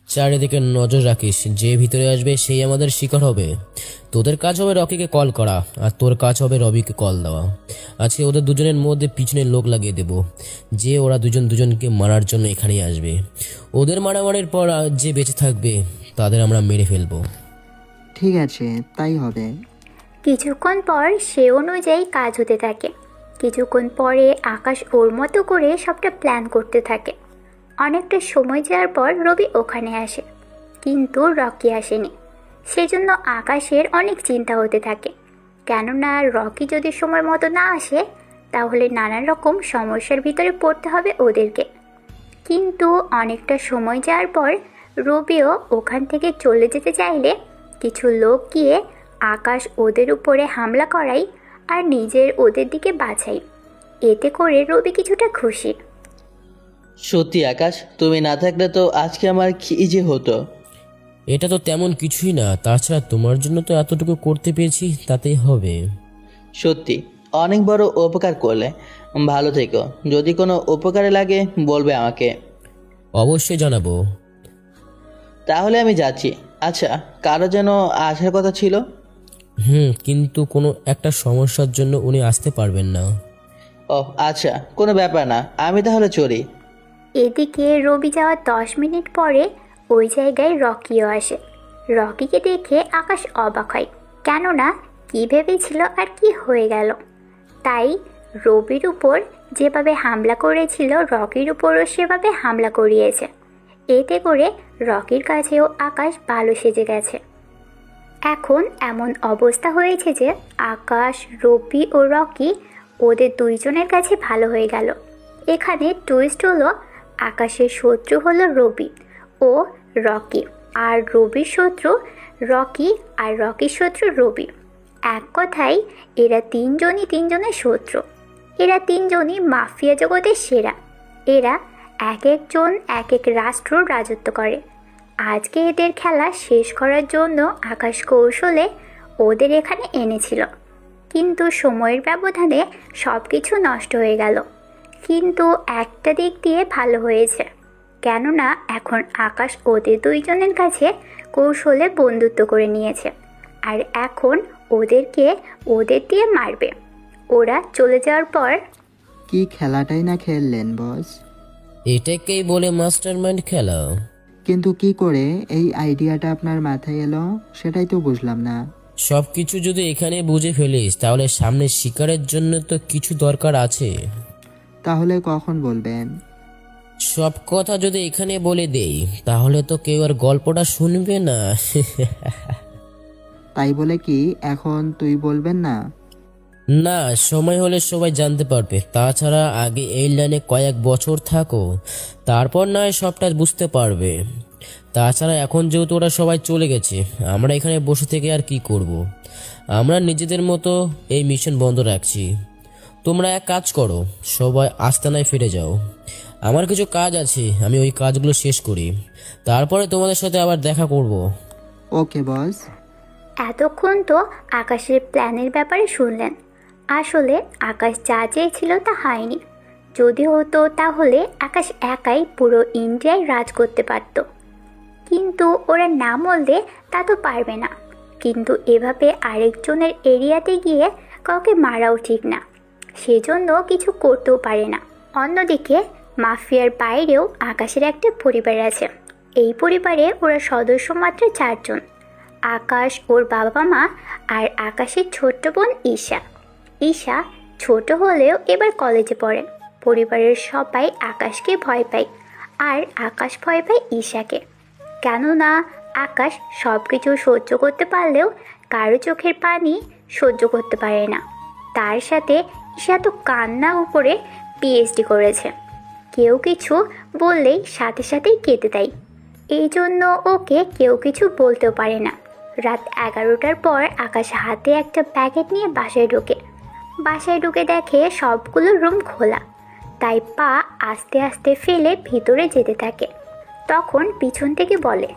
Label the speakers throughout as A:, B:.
A: চারিদিকে নজর রাখিস, যে ভিতরে আসবে সেই আমাদের শিকার হবে। তোদের কাজ হবে রকিকে কল করা, আর তোর কাজ হবে রবিকে কল দেওয়া। আজকে ওদের দুজনের মধ্যে পিছনে লোক লাগিয়ে দেব, যে ওরা দুজনকে মারার জন্য এখানেই আসবে। ওদের মারামারির পর যে বেঁচে থাকবে তাদের আমরা মেরে ফেলবো।
B: ঠিক আছে, তাই হবে।
C: কিছুক্ষণ পর সে অনুযায়ী কাজ হতে থাকে। কিছুক্ষণ পরে আকাশ ওর মতো করে সবটা প্ল্যান করতে থাকে। অনেকটা সময় যাওয়ার পর রবি ওখানে আসে, কিন্তু রকি আসেনি। সেজন্য আকাশের অনেক চিন্তা হতে থাকে, কেননা রকি যদি সময় মতো না আসে তাহলে নানান রকম সমস্যার ভিতরে পড়তে হবে ওদেরকে। কিন্তু অনেকটা সময় যাওয়ার পর রবিও ওখান থেকে চলে যেতে চাইলে কিছু লোক গিয়ে আকাশ ওদের উপরে হামলা করাই আর নিজের ওদের দিকে বাঁচাই। এতে করে রবি কিছুটা খুশি।
D: সত্যি আকাশ, তুমি না থাকলে তো আজকে আমার কি যে হতো।
A: এটা তো তেমন কিছুই না, তাছাড়া তোমার জন্য তো এতটুকু করতে পেরেছি, তাতেই হবে।
D: সত্যি অনেক বড় উপকার করলে। ভালো থেকো, যদি কোনো উপকারে লাগে বলবে আমাকে।
A: অবশ্যই জানাবো।
D: তাহলে আমি যাচ্ছি। আচ্ছা, কারো যেন আসার কথা ছিল।
A: কিন্তু কোনো একটা সমস্যার জন্য উনি আসতে পারবেন না।
D: ও আচ্ছা, কোনো ব্যাপার না, আমি তাহলে চলি।
C: এদিকে রবি যাওয়ার 10 মিনিট পরে ওই জায়গায় রকিও আসে। রকিকে দেখে আকাশ অবাক হয়, কেননা কী ভেবেছিল আর কি হয়ে গেল। তাই রবির উপর যেভাবে হামলা করেছিল রকির উপরও সেভাবে হামলা করিয়েছে। এতে করে রকির কাছেও আকাশ ভালো সেজে গেছে। এখন এমন অবস্থা হয়েছে যে আকাশ, রবি ও রকি ওদের দুইজনের কাছে ভালো হয়ে গেল। এখানে টুইস্ট হলো, আকাশের শত্রু হলো রবি ও রকি, আর রবির শত্রু রকি, আর রকির শত্রু রবি। এক কথায় এরা তিনজনের শত্রু। এরা তিনজনই মাফিয়া জগতের সেরা। এরা এক একজন এক এক রাষ্ট্র রাজত্ব করে। আজকে এদের খেলা শেষ করার জন্য আকাশ কৌশলে ওদের এখানে এনেছিল, কিন্তু সময়ের ব্যবধানে সব কিছু নষ্ট হয়ে গেল। কিন্তু একটা দিক দিয়ে ভালো হয়েছে, কেননা এখন আকাশ ওদের দুইজনের কাছে কৌশলে বন্ধুত্ব করে নিয়েছে, আর এখন ওদের দিয়ে মারবে। ওরা চলে যাওয়ার পর
B: কি খেলাটাই না খেললেন বস।
A: এটাকেই বলে মাস্টারমাইন্ড খেলা।
B: কিন্তু কি করে এই আইডিয়াটা আপনার মাথায় এলো সেটাই তো বুঝলাম না।
A: সবকিছু যদি এখানে বুঝে ফেলিস তাহলে সামনে শিকারের জন্য তো কিছু দরকার আছে।
B: তাহলে কখন বলবেন?
A: সব কথা যদি এখানে বলে দেই তাহলে তো কেউ আর গল্পটা শুনবে না।
B: তাই বলে কি এখন তুই বলবেন না?
A: না, সময় হলে সবাই জানতে পারবে। তাছাড়া আগে এই লাইনে কয়েক বছর থাকো, তারপর নয় সবটা বুঝতে পারবে। তাছাড়া এখন যেহেতু ওরা সবাই চলে গেছে, আমরা এখানে বসে থেকে আর কি করব। আমরা নিজেদের মতো এই মিশন বন্ধ রাখছি। তোমরা এক কাজ করো, সবাই আস্তানায় ফিরে যাও। আমার কিছু কাজ আছে, আমি ওই কাজগুলো শেষ করি, তারপরে তোমাদের সাথে আবার দেখা করব।
B: ওকে বস।
C: এতক্ষণ তো আকাশের প্ল্যানের ব্যাপারে শুনলেন। আসলে আকাশ যা চেয়েছিল তা হয়নি। যদি হতো তাহলে আকাশ একাই পুরো ইন্ডিয়ায় রাজ করতে পারত, কিন্তু ওরা না বললে তা তো পারবে না। কিন্তু এভাবে আরেকজনের এরিয়াতে গিয়ে কাউকে মারাও ঠিক না, সেজন্য কিছু করতেও পারে না। অন্যদিকে মাফিয়ার বাইরেও আকাশের একটা পরিবার আছে। এই পরিবারে ওরা সদস্য মাত্র 4 জন। আকাশ, ওর বাবা মা, আর আকাশের ছোট্ট বোন ঈশা। ঈশা ছোট হলেও এবার কলেজে পড়ে। পরিবারের সবাই আকাশকে ভয় পায়, আর আকাশ ভয় পায় ঈশাকে, কেননা আকাশ সব কিছু সহ্য করতে পারলেও কারো চোখের পানি সহ্য করতে পারে না। তার সাথে ঈশা তো কান্না উপরে পিএইচডি করেছে, কেউ কিছু বললেই সাথে সাথেই কেঁদে দেয়। এই জন্য ওকে কেউ কিছু বলতেও পারে না। রাত 11টার পর আকাশ হাতে একটা প্যাকেট নিয়ে বাসায় ঢুকে দেখে সবগুলো রুম খোলা। তাই পা আস্তে আস্তে ফেলে ভিতরে যেতে থাকে। তখন পিছন থেকে বলে,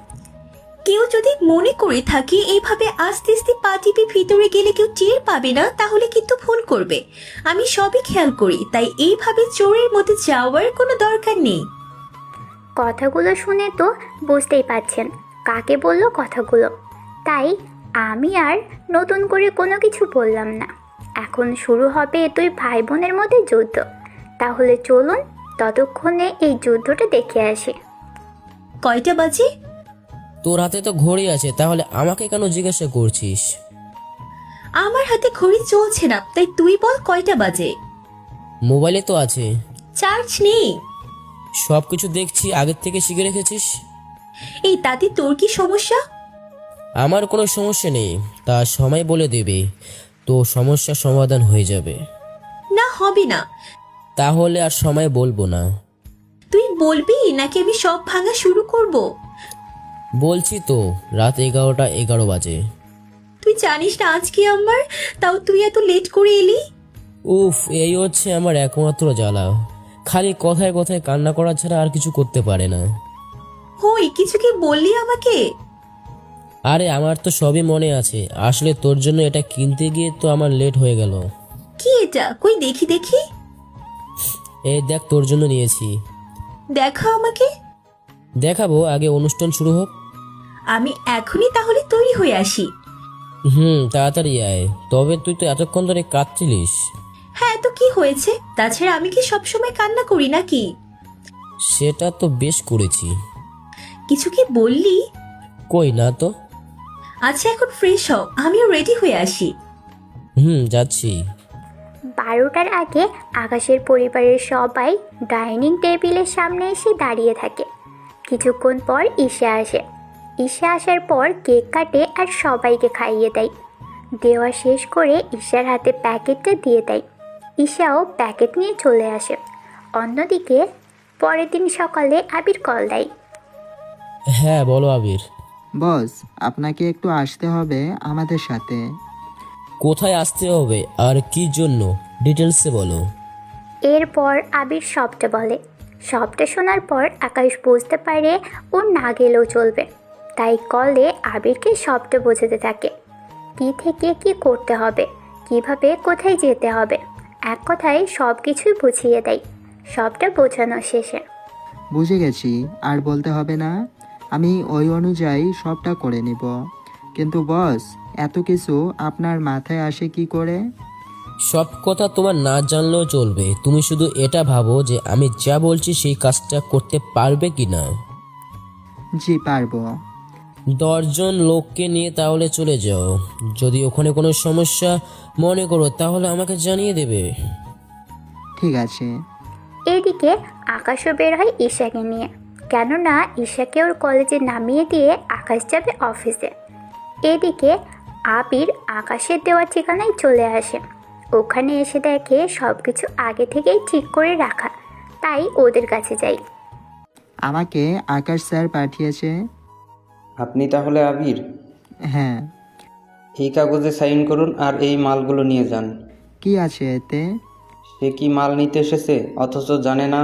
E: কেউ যদি মনে করে থাকে এইভাবে আস্তে আস্তে পা টিপে ভিতরে গেলে কেউ টের পাবে না, তাহলে কিন্তু ভুল করবে। আমি সবই খেয়াল করি, তাই এইভাবে চোরের মধ্যে যাওয়ার কোনো দরকার নেই।
C: কথাগুলো শুনে তো বুঝতেই পাচ্ছেন কাকে বলল কথাগুলো। তাই আমি আর নতুন করে কোনো কিছু বললাম না। এখন শুরু হবে দুই ভাই বোনের মধ্যে যুদ্ধ। তাহলে চলুন ততক্ষণে এই যুদ্ধটা দেখে আসি।
E: কয়টা বাজে?
A: তোর হাতে তো ঘড়ি আছে, তাহলে আমাকে কেন জিজ্ঞাসা করছিস?
E: আমার হাতে ঘড়ি চলছে না, তাই তুই বল কয়টা বাজে।
A: মোবাইলে তো আছে।
E: চার্জ নেই।
A: সব কিছু দেখছি আগের থেকে শিখে রেখেছিস।
E: এই তাতে তোর কি সমস্যা?
A: আমার কোনো সমস্যা নেই, তা সময় বলে দেবে, তো সমস্যার সমাধান হয়ে যাবে।
E: না, হবে না।
A: তাহলে আর সময় বলবো না।
E: তুই বলবি নাকি আমি সব ভাঙা শুরু করব?
A: বলছি তো, রাত 11:11 বাজে।
E: তুই জানিস না আজ কি আমার, তাও তুই এত লেট করে এলি।
A: উফ, এই হচ্ছে আমার একমাত্র জ্বালা। খালি কথায় কথায় কান্না করা ছাড়া আর কিছু করতে পারে না।
E: হই, কিছু কি বললি আমাকে?
A: আরে আমার তো সবই মনে আছে, আসলে তোর জন্য এটা কিনতে গিয়ে তো আমার লেট হয়ে গেল।
E: কি এটা? কই দেখি দেখি।
A: এই দেখ, তোর জন্য নিয়েছি।
E: দেখা আমাকে।
A: দেখাবো, আগে অনুষ্ঠান শুরু হোক।
E: আমি এখনই তাহলে তৈরি হয়ে আসি।
A: তাড়াতাড়ি আয়। তবে তুই তো এতক্ষণ ধরে কাঁদছিলিস।
E: হ্যাঁ, তো কি হয়েছে? তাছাড়া আমি কি সবসময় কান্না করি নাকি?
A: সেটা তো বেশ করেছি।
E: কিছু কি বললি?
A: কই না তো।
E: আচ্ছা, এখন ফ্রেশ হও, আমিও রেডি হয়ে আসি।
A: যাচ্ছি।
C: 12টার আগে আকাশের পরিবারের সবাই ডাইনিং টেবিলের সামনে এসে দাঁড়িয়ে থাকে। কিছুক্ষণ পর ঈশা আসে। ঈশা আসার পর কেক কাটে আর সবাইকে খাইয়ে দেয়। দেওয়া শেষ করে ঈশার হাতে প্যাকেটটা দিয়ে দেয়। ঈশাও প্যাকেট নিয়ে চলে আসে। অন্যদিকে পরের দিন সকালে আবির কল দেয়।
A: হ্যাঁ বলো আবির।
B: বস, আপনাকে একটু আসতে হবে আমাদের সাথে।
A: কোথায় আসতে হবে আর কি জন্য, ডিটেলসে বলো।
C: এরপর আবির সবটা বলে। সবটা শোনার পর আকাশ বুঝতে পারে ও না গেলেও চলবে। তাই কলে আবিরকে সবটা বোঝাতে থাকে। কি থেকে কি করতে হবে, কিভাবে কোথায় যেতে হবে, এক কথায় সব কিছুই বুঝিয়ে দেয়। সবটা বোঝানো শেষে
B: বুঝে গেছি, আর বলতে হবে না। আমি ওই অনুযায়ী সবটা করে নিব। কিন্তু বস, এত কিছু আপনার মাথায় আসে কি করে?
A: সব কথা তোমার না জানলেও চলবে, তুমি শুধু এটা ভাবো যে আমি যা বলছি সেই কাজটা করতে পারবে কিনা।
B: জি পারবো।
A: 10 জন লোককে নিয়ে তাহলে চলে যাও। যদি ওখানে কোনো সমস্যা মনে করো তাহলে আমাকে জানিয়ে দেবে।
B: ঠিক আছে।
C: এদিকে আকাশও বের হয় ঈশাকে নিয়ে। কেননা ঈশাকে ওর কলেজে নামিয়ে দিয়ে আকাশ যাবে অফিসে। এদিকে আবির আকাশের দেওয়া ঠিকানায় চলে আসে। ওখানে এসে দেখে সব কিছু আগে থেকেই ঠিক করে রাখা, তাই ওদের কাছে যাই।
B: আমাকে আকাশ স্যার পাঠিয়েছে।
F: আপনি তাহলে আবির?
B: হ্যাঁ।
F: এই কাগজে সাইন করুন আর এই মালগুলো নিয়ে যান।
B: কি আছে এতে?
F: সে কি মাল নিতে এসেছে অথচ জানে না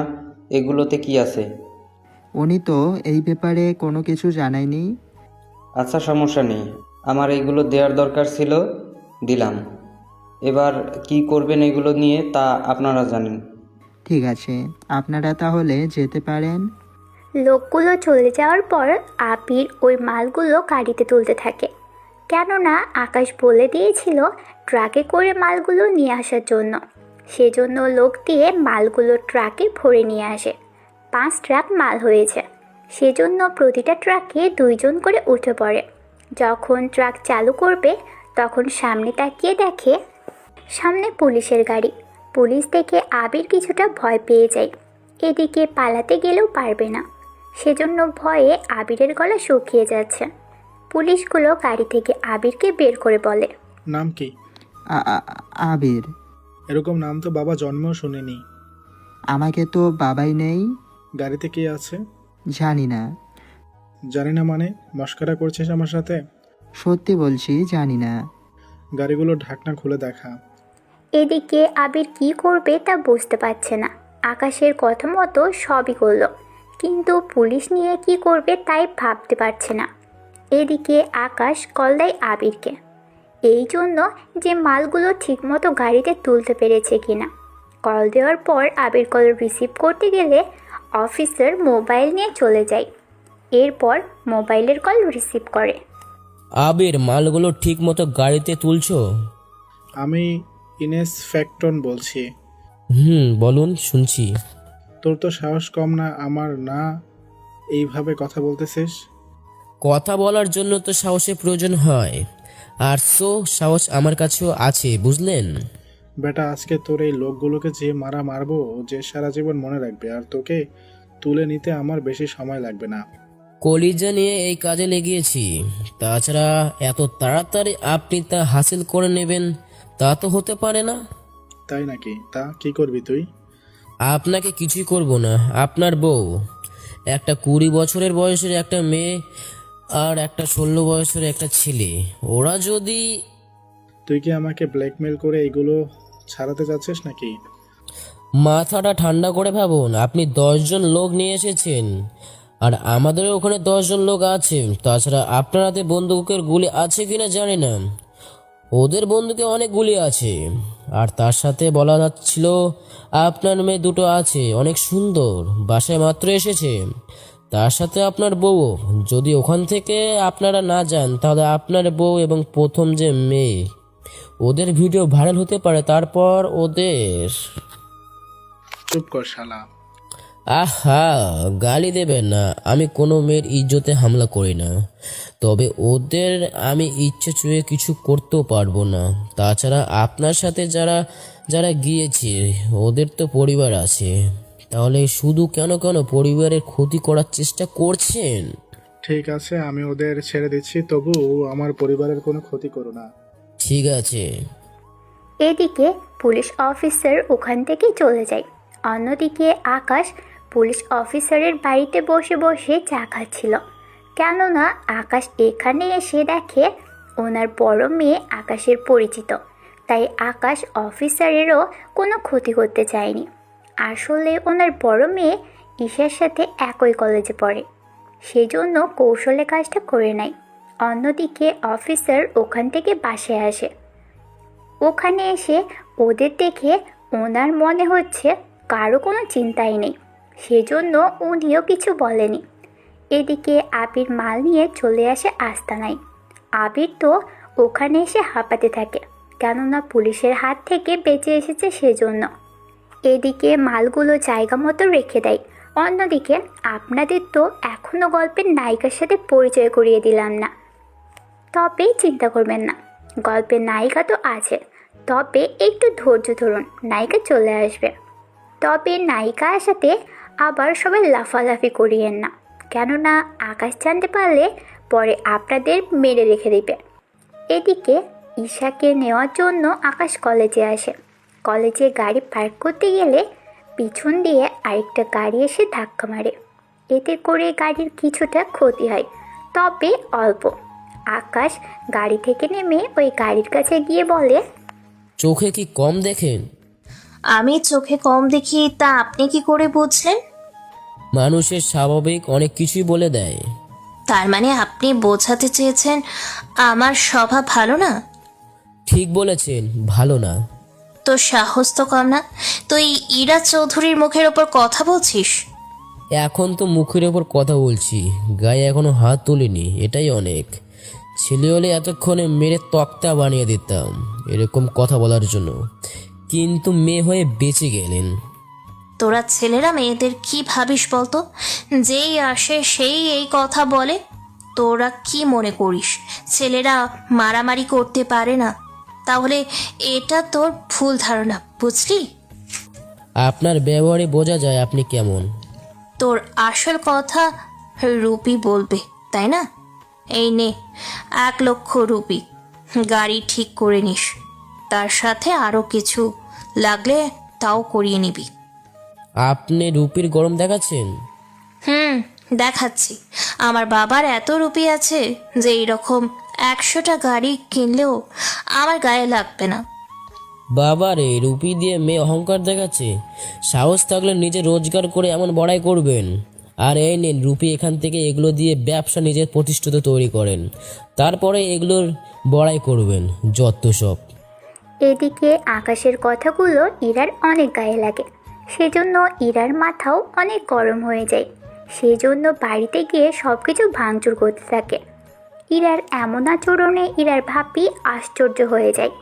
F: এগুলোতে কি আছে?
B: উনি তো এই ব্যাপারে কোনো কিছু জানায়নি।
F: আচ্ছা, সমস্যা নেই, আমার এইগুলো দেওয়ার দরকার ছিল, দিলাম। এবার কি করবেন এগুলো নিয়ে তা আপনারা জানেন।
B: ঠিক আছে, আপনারা তাহলে যেতে পারেন।
C: লোকগুলো চলে যাওয়ার পর আবির ওই মালগুলো গাড়িতে তুলতে থাকে। কেননা আকাশ বলে দিয়েছিল ট্রাকে করে মালগুলো নিয়ে আসার জন্য। সেজন্য লোক দিয়ে মালগুলো ট্রাকে ভরে নিয়ে আসে। 5 ট্রাক মাল হয়েছে, সেজন্য প্রতিটা ট্রাকে 2 জন করে উঠে পড়ে। যখন ট্রাক চালু করবে তখন সামনে তাকিয়ে দেখে সামনে পুলিশের গাড়ি। পুলিশ দেখে আবির কিছুটা ভয় পেয়ে যায়। এদিকে পালাতে গেলেও পারবে না, সেজন্য ভয়ে আবিরের গলা শুকিয়ে যাচ্ছে। পুলিশগুলো গাড়ি থেকে আবিরকে বের করে বলে,
G: নাম কি?
B: আবির।
G: এরকম নাম তো বাবা জন্মেও শুনিনি।
B: আমাকে তো বাবাই নেই।
G: গাড়িতে কে আছে?
B: জানি না।
G: জানি না মানে? মস্করা করছিস আমার সাথে?
B: সত্যি বলছি, জানি না।
G: গাড়িগুলো ঢাকনা খুলে দেখা।
C: এদিকে আবির কি করবে তা বুঝতে পারছে না। আকাশের কথা মতো সবই করলো, কিন্তু পুলিশ নিয়ে কি করবে তাই ভাবতে পারছে না। এদিকে আকাশ কল দেয় আবিরকে, এই জন্য যে মালগুলো ঠিকমতো গাড়িতে তুলতে পেরেছে কিনা। কল দেওয়ার পর আবির কল রিসিভ করতে গেলে অফিসার মোবাইল নিয়ে চলে যায়। এরপর মোবাইলের কল রিসিভ করে।
A: আবির, মালগুলো ঠিক মতো গাড়িতে তুলছো?
G: আমি ইন্সপেক্টর বলছি।
A: বলুন, শুনছি।
G: তোর তো সাহস কম না আমার না এইভাবে কথা বলতেছিস?
A: কথা বলার জন্য তো সাহসের প্রয়োজন হয়, আর সাহস আমার কাছেও আছে, বুঝলেন?
G: বেটা, আজকে তোর এই লোকগুলোকে যে মারবো যে সারা জীবন মনে রাখবে, আর তোকে তুলে নিতে আমার বেশি সময় লাগবে না।
A: কলিজা নিয়ে এই কাজে লেগেছি, তাছাড়া এত তাড়াতাড়ি আপনি তা হাসিল করে নেবেন তা তো হতে পারে না।
G: তাই নাকি? তা কি করবি তুই?
A: আপনাকে কিছুই করব না। আপনার বউ, একটা 20 বছরের বয়সের একটা মেয়ে আর একটা 16 বয়সের একটা ছেলে, ওরা যদি...
G: তুই কি আমাকে ব্ল্যাকমেল করে এগুলো ছাড়াতে যাচ্ছিস নাকি?
A: মাথাটা ঠান্ডা করে ভাবুন, আপনি 10 জন লোক নিয়ে এসেছেন, আর আমাদেরও ওখানে 10 জন লোক আছে। তাছাড়া আপনার হাতে বন্দুকের গুলি আছে কিনা জানি না, ওদের বন্দুকে অনেক গুলি আছে। আর তার সাথে বলা যাচ্ছিল আপনার মেয়ে দুটো আছে, অনেক সুন্দর, বাসায় মাত্র এসেছে। তার সাথে আপনার বউ। যদি ওখান থেকে আপনারা না যান তাহলে আপনার বউ এবং প্রথম যে মেয়ে, ওদের ভিডিও ভাইরাল হতে পারে, তারপর ওদের...
G: চুপ কর শালা।
A: আহা, গালি দেবেন না। আমি কোনো মেয়ের ইজ্জতে হামলা করি না, তবে ওদের আমি ইচ্ছে চুয়ে কিছু করতেও পারবো না। তাছাড়া আপনার সাথে যারা যারা গিয়েছে ওদের তো পরিবার আছে, তাহলে শুধু কেন পরিবারের ক্ষতি করার চেষ্টা করছেন?
G: ঠিক আছে, আমি ওদের ছেড়ে দিচ্ছি, তবু আমার পরিবারের কোনো ক্ষতি করো না।
A: ঠিক আছে।
C: এদিকে পুলিশ অফিসার ওখান থেকে চলে যায়। অন্যদিকে আকাশ পুলিশ অফিসারের বাড়িতে বসে বসে চা খাচ্ছিল। কেননা আকাশ এখানে এসে দেখে ওনার বড় মেয়ে আকাশের পরিচিত, তাই আকাশ অফিসারেরও কোনো ক্ষতি করতে চায়নি। আসলে ওনার বড় মেয়ে ঈশার সাথে একই কলেজে পড়ে, সেজন্য কৌশলে কাজটা করে নেয়। অন্যদিকে অফিসার ওখান থেকে বাসায় আসে। ওখানে এসে ওদের দেখে ওনার মনে হচ্ছে কারো কোনো চিন্তাই নেই, সেজন্য উনিও কিছু বলেনি। এদিকে আবির মাল নিয়ে চলে আসে আস্তানায়। আবির তো ওখানে এসে হাঁপাতে থাকে, কেননা পুলিশের হাত থেকে বেঁচে এসেছে সেজন্য। এদিকে মালগুলো জায়গা মতো রেখে দেয়। অন্যদিকে আপনাদের তো এখনও গল্পের নায়িকার সাথে পরিচয় করিয়ে দিলাম না, তবে চিন্তা করবেন না, গল্পের নায়িকা তো আছে, তবে একটু ধৈর্য ধরুন, নায়িকা চলে আসবে। তবে নায়িকা আসাতে আবার সবাই লাফালাফি করিয়েন না, কেননা আকাশ জানতে পারলে পরে আপনাদের মেরে রেখে দেবে। এদিকে ঈশাকে নেওয়ার জন্য আকাশ কলেজে আসে। কলেজে গাড়ি পার্ক করতে গেলে পিছন দিয়ে আরেকটা গাড়ি এসে ধাক্কা মারে। এতে করে গাড়ির কিছুটা ক্ষতি হয়, তবে অল্প। আকাশ গাড়ি থেকে নেমে ওই গাড়ির কাছে গিয়ে বলে,
A: চোখে কি কম দেখেন?
E: আমি চোখে কম দেখি তা আপনি কি করে বুঝলেন?
A: মানুষের স্বাভাবিক অনেক কিছুই বলে দেয়।
E: তার মানে আপনি বোঝাতে চেয়েছেন আমার স্বভাব ভালো না?
A: ঠিক বলেছেন, ভালো না।
E: তো সাহস তো কম না, তুই ইরা চৌধুরীর মুখের ওপর কথা বলছিস?
A: এখন তো মুখের ওপর কথা বলছি, গায়ে এখনো হাত তুলিনি, এটাই অনেক। ছেলে হলে এতক্ষণে মেরে তক্তা বানিয়ে দিতাম এরকম কথা বলার জন্য, কিন্তু মেয়ে হয়ে বেঁচে গেলেন।
E: তোরা ছেলেরা মেয়েদের কি ভাবিস বলতো? যেই আসে সেই এই কথা বলে। তোরা কি মনে করিস ছেলেরা মারামারি করতে পারে না? তাহলে এটা তোর ভুল ধারণা, বুঝলি?
A: আপনার ব্যবহারে বোঝা যায় আপনি কেমন।
E: তোর আসল কথা রুপি বলবে, তাই না? এই নে 1 লক্ষ রুপি, গাড়ি ঠিক করে নিস, তার সাথে আরও কিছু লাগলে তাও করিয়ে নিবি।
A: আপনি রুপির গরম দেখাচ্ছেন?
E: দেখাচ্ছি। আমার বাবার এত রুপি আছে যে এইরকম 100টা গাড়ি কিনলেও আমার গায়ে লাগবে না।
A: বাবারে, রুপি দিয়ে মেয়ে অহংকার দেখাচ্ছে। সাহস থাকলে নিজে রোজগার করে এমন বড়াই করবেন। আর এই নিন রুপি, এখান থেকে এগুলো দিয়ে ব্যবসা নিজের প্রতিষ্ঠিত তৈরি করেন, তারপরে এগুলোর বড়াই করবেন, যত সব।
C: এদিকে আকাশের কথাগুলো ইরার অনেক গায়ে লাগে। সেজন্য ইরার মাথাও অনেক গরম হয়ে যায়। সেজন্য বাড়িতে গিয়ে সব কিছু ভাঙচুর করতে থাকে। ইরার এমন আচরণে ইরার ভাবি আশ্চর্য হয়ে যায়।